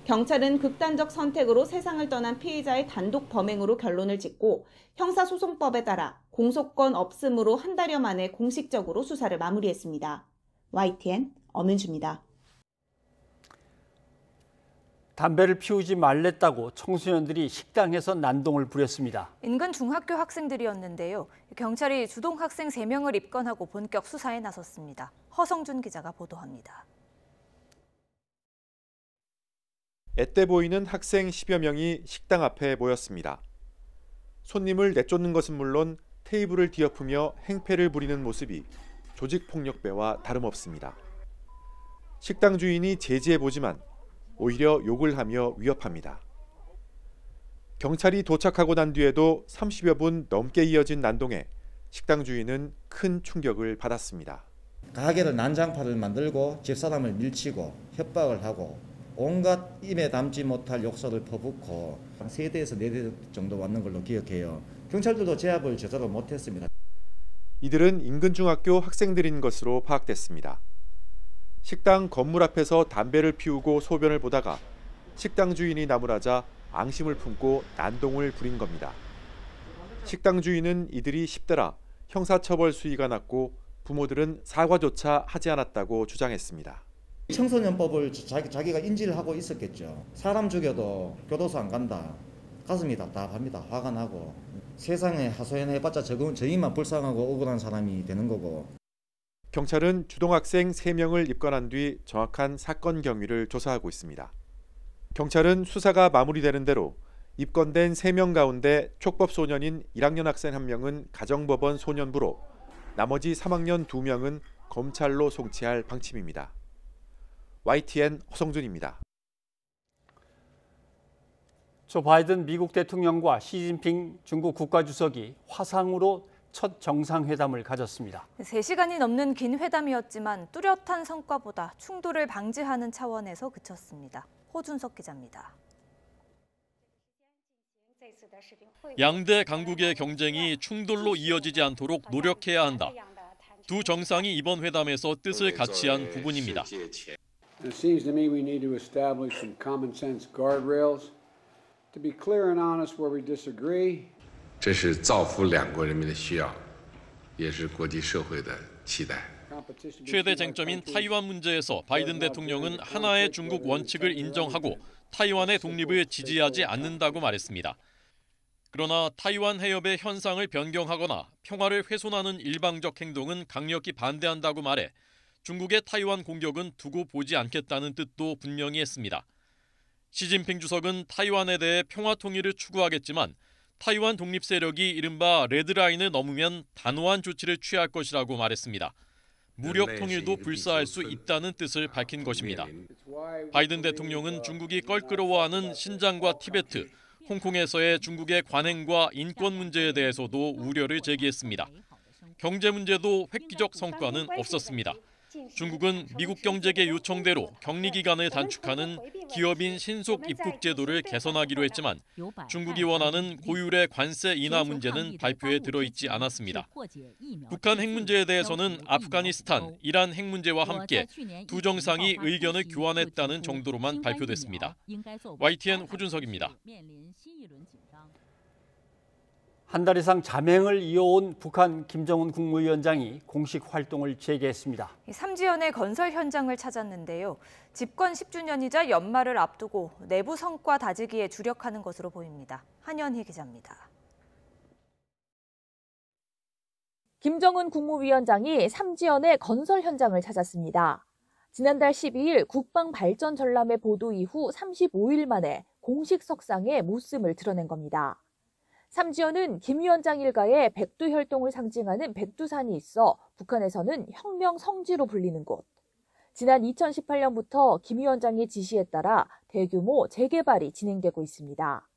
경찰은 극단적 선택으로 세상을 떠난 피해자의 단독 범행으로 결론을 짓고 형사소송법에 따라 공소권 없음으로 한 달여 만에 공식적으로 수사를 마무리했습니다. YTN 엄은주입니다. 담배를 피우지 말랬다고 청소년들이 식당에서 난동을 부렸습니다. 인근 중학교 학생들이었는데요. 경찰이 주동 학생 3명을 입건하고 본격 수사에 나섰습니다. 허성준 기자가 보도합니다. 앳돼 보이는 학생 10여 명이 식당 앞에 모였습니다. 손님을 내쫓는 것은 물론 테이블을 뒤엎으며 행패를 부리는 모습이 조직폭력배와 다름없습니다. 식당 주인이 제지해보지만 오히려 욕을 하며 위협합니다. 경찰이 도착하고 난 뒤에도 30여 분 넘게 이어진 난동에 식당 주인은 큰 충격을 받았습니다. 가게를 난장판을 만들고 집사람을 밀치고 협박을 하고 온갖 입에 담지 못할 욕설을 퍼붓고 3대에서 4대 정도 왔는 걸로 기억해요. 경찰들도 제압을 제대로 못했습니다. 이들은 인근 중학교 학생들인 것으로 파악됐습니다. 식당 건물 앞에서 담배를 피우고 소변을 보다가 식당 주인이 나무라자 앙심을 품고 난동을 부린 겁니다. 식당 주인은 이들이 10대라 형사처벌 수위가 낮고 부모들은 사과조차 하지 않았다고 주장했습니다. 청소년법을 자기가 인지를 하고 있었겠죠. 사람 죽여도 교도소 안 간다. 가슴이 답답합니다. 화가 나고 세상에 하소연해봤자 저희만 불쌍하고 억울한 사람이 되는 거고. 경찰은 주동학생 3명을 입건한 뒤 정확한 사건 경위를 조사하고 있습니다. 경찰은 수사가 마무리되는 대로 입건된 3명 가운데 촉법 소년인 1학년 학생 1명은 가정법원 소년부로 나머지 3학년 2명은 검찰로 송치할 방침입니다. YTN 허성준입니다. 조 바이든 미국 대통령과 시진핑 중국 국가주석이 화상으로 첫 정상회담을 가졌습니다. 3시간이 넘는 긴 회담이었지만 뚜렷한 성과보다 충돌을 방지하는 차원에서 그쳤습니다. 호준석 기자입니다. 양대 강국의 경쟁이 충돌로 이어지지 않도록 노력해야 한다. 두 정상이 이번 회담에서 뜻을 같이 한 부분입니다. It seems to me we need to establish some common sense guardrails to be clear and honest where we disagree. 这是造福两国人民的需要，也是国际社会的期待。 최대 쟁점인 타이완 문제에서 바이든 대통령은 하나의 중국 원칙을 인정하고 타이완의 독립을 지지하지 않는다고 말했습니다. 그러나 타이완 해협의 현상을 변경하거나 평화를 훼손하는 일방적 행동은 강력히 반대한다고 말해 중국의 타이완 공격은 두고 보지 않겠다는 뜻도 분명히 했습니다. 시진핑 주석은 타이완에 대해 평화 통일을 추구하겠지만 타이완 독립 세력이 이른바 레드라인을 넘으면 단호한 조치를 취할 것이라고 말했습니다. 무력 통일도 불사할 수 있다는 뜻을 밝힌 것입니다. 바이든 대통령은 중국이 껄끄러워하는 신장과 티베트, 홍콩에서의 중국의 관행과 인권 문제에 대해서도 우려를 제기했습니다. 경제 문제도 획기적 성과는 없었습니다. 중국은 미국 경제계 요청대로 격리 기간을 단축하는 기업인 신속 입국 제도를 개선하기로 했지만 중국이 원하는 고율의 관세 인하 문제는 발표에 들어있지 않았습니다. 북한 핵 문제에 대해서는 아프가니스탄, 이란 핵 문제와 함께 두 정상이 의견을 교환했다는 정도로만 발표됐습니다. YTN 호준석입니다. 한 달 이상 잠행을 이어온 북한 김정은 국무위원장이 공식 활동을 재개했습니다. 삼지연의 건설 현장을 찾았는데요. 집권 10주년이자 연말을 앞두고 내부 성과 다지기에 주력하는 것으로 보입니다. 한연희 기자입니다. 김정은 국무위원장이 삼지연의 건설 현장을 찾았습니다. 지난달 12일 국방발전 전람회 보도 이후 35일 만에 공식 석상에 모습을 드러낸 겁니다. 삼지연은 김 위원장 일가의 백두 혈통을 상징하는 백두산이 있어 북한에서는 혁명 성지로 불리는 곳. 지난 2018년부터 김 위원장의 지시에 따라 대규모 재개발이 진행되고 있습니다.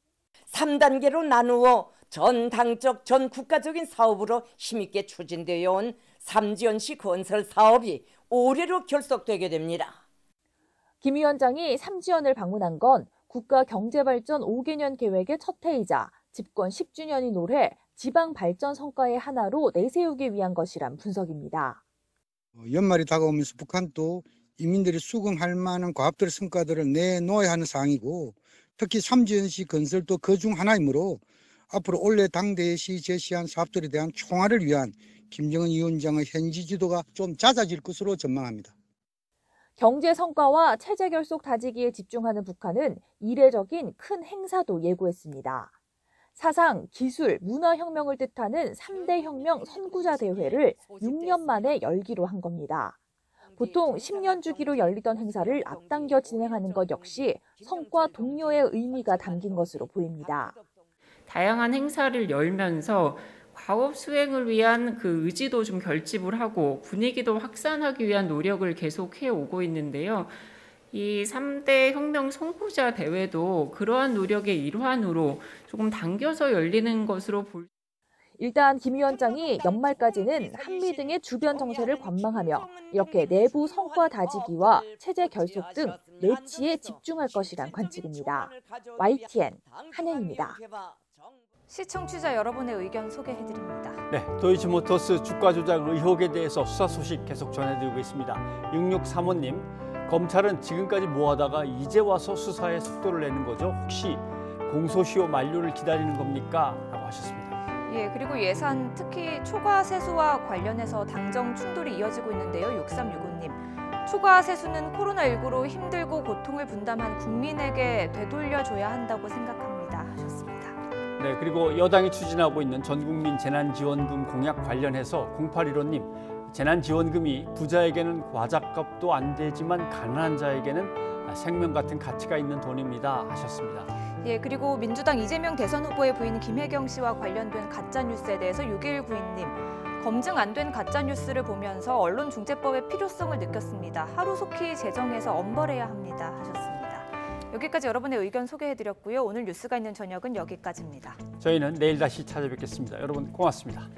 3단계로 나누어 전 당적, 전 국가적인 사업으로 힘있게 추진되어 온 삼지연시 건설 사업이 올해로 결속되게 됩니다. 김 위원장이 삼지연을 방문한 건 국가경제발전 5개년 계획의 첫 해이자 집권 10주년이 노래 지방 발전 성과의 하나로 내세우기 위한 것이란 분석입니다. 연말이 다가오면서 북한도 인민들이 수긍할 만한 과업들의 성과들을 내놓아야 하는 상황이고 특히 삼지연시 건설도 그 중 하나이므로 앞으로 올해 당대시 제시한 사업들에 대한 총괄을 위한 김정은 위원장의 현지 지도가 좀 잦아질 것으로 전망합니다. 경제 성과와 체제 결속 다지기에 집중하는 북한은 이례적인 큰 행사도 예고했습니다. 사상, 기술, 문화혁명을 뜻하는 3대 혁명 선구자 대회를 6년 만에 열기로 한 겁니다. 보통 10년 주기로 열리던 행사를 앞당겨 진행하는 것 역시 성과 동료의 의미가 담긴 것으로 보입니다. 다양한 행사를 열면서 과업 수행을 위한 그 의지도 좀 결집을 하고 분위기도 확산하기 위한 노력을 계속해 오고 있는데요. 이 3대 혁명 선구자 대회도 그러한 노력의 일환으로 조금 당겨서 열리는 것으로 일단 김 위원장이 연말까지는 한미 등의 주변 정세를 관망하며 이렇게 내부 성과 다지기와 체제 결속 등 내치에 집중할 것이란 관측입니다. YTN 한현입니다. 시청취자 여러분의 의견 소개해드립니다. 네, 도이치모터스 주가 조작 의혹에 대해서 수사 소식 계속 전해드리고 있습니다. 6635님, 검찰은 지금까지 뭐하다가 이제 와서 수사에 속도를 내는 거죠? 혹시 공소시효 만료를 기다리는 겁니까? 라고 하셨습니다. 예, 그리고 예산, 특히 초과 세수와 관련해서 당정 충돌이 이어지고 있는데요. 6365님, 초과 세수는 코로나19로 힘들고 고통을 분담한 국민에게 되돌려줘야 한다고 생각합니다. 하셨습니다. 네, 그리고 여당이 추진하고 있는 전국민 재난지원금 공약 관련해서 0815님, 재난지원금이 부자에게는 과자값도 안 되지만 가난한 자에게는 생명 같은 가치가 있는 돈입니다 하셨습니다. 예, 그리고 민주당 이재명 대선 후보의 부인 김혜경 씨와 관련된 가짜뉴스에 대해서 6192님, 검증 안 된 가짜뉴스를 보면서 언론중재법의 필요성을 느꼈습니다. 하루속히 제정해서 엄벌해야 합니다 하셨습니다. 여기까지 여러분의 의견 소개해드렸고요. 오늘 뉴스가 있는 저녁은 여기까지입니다. 저희는 내일 다시 찾아뵙겠습니다. 여러분 고맙습니다.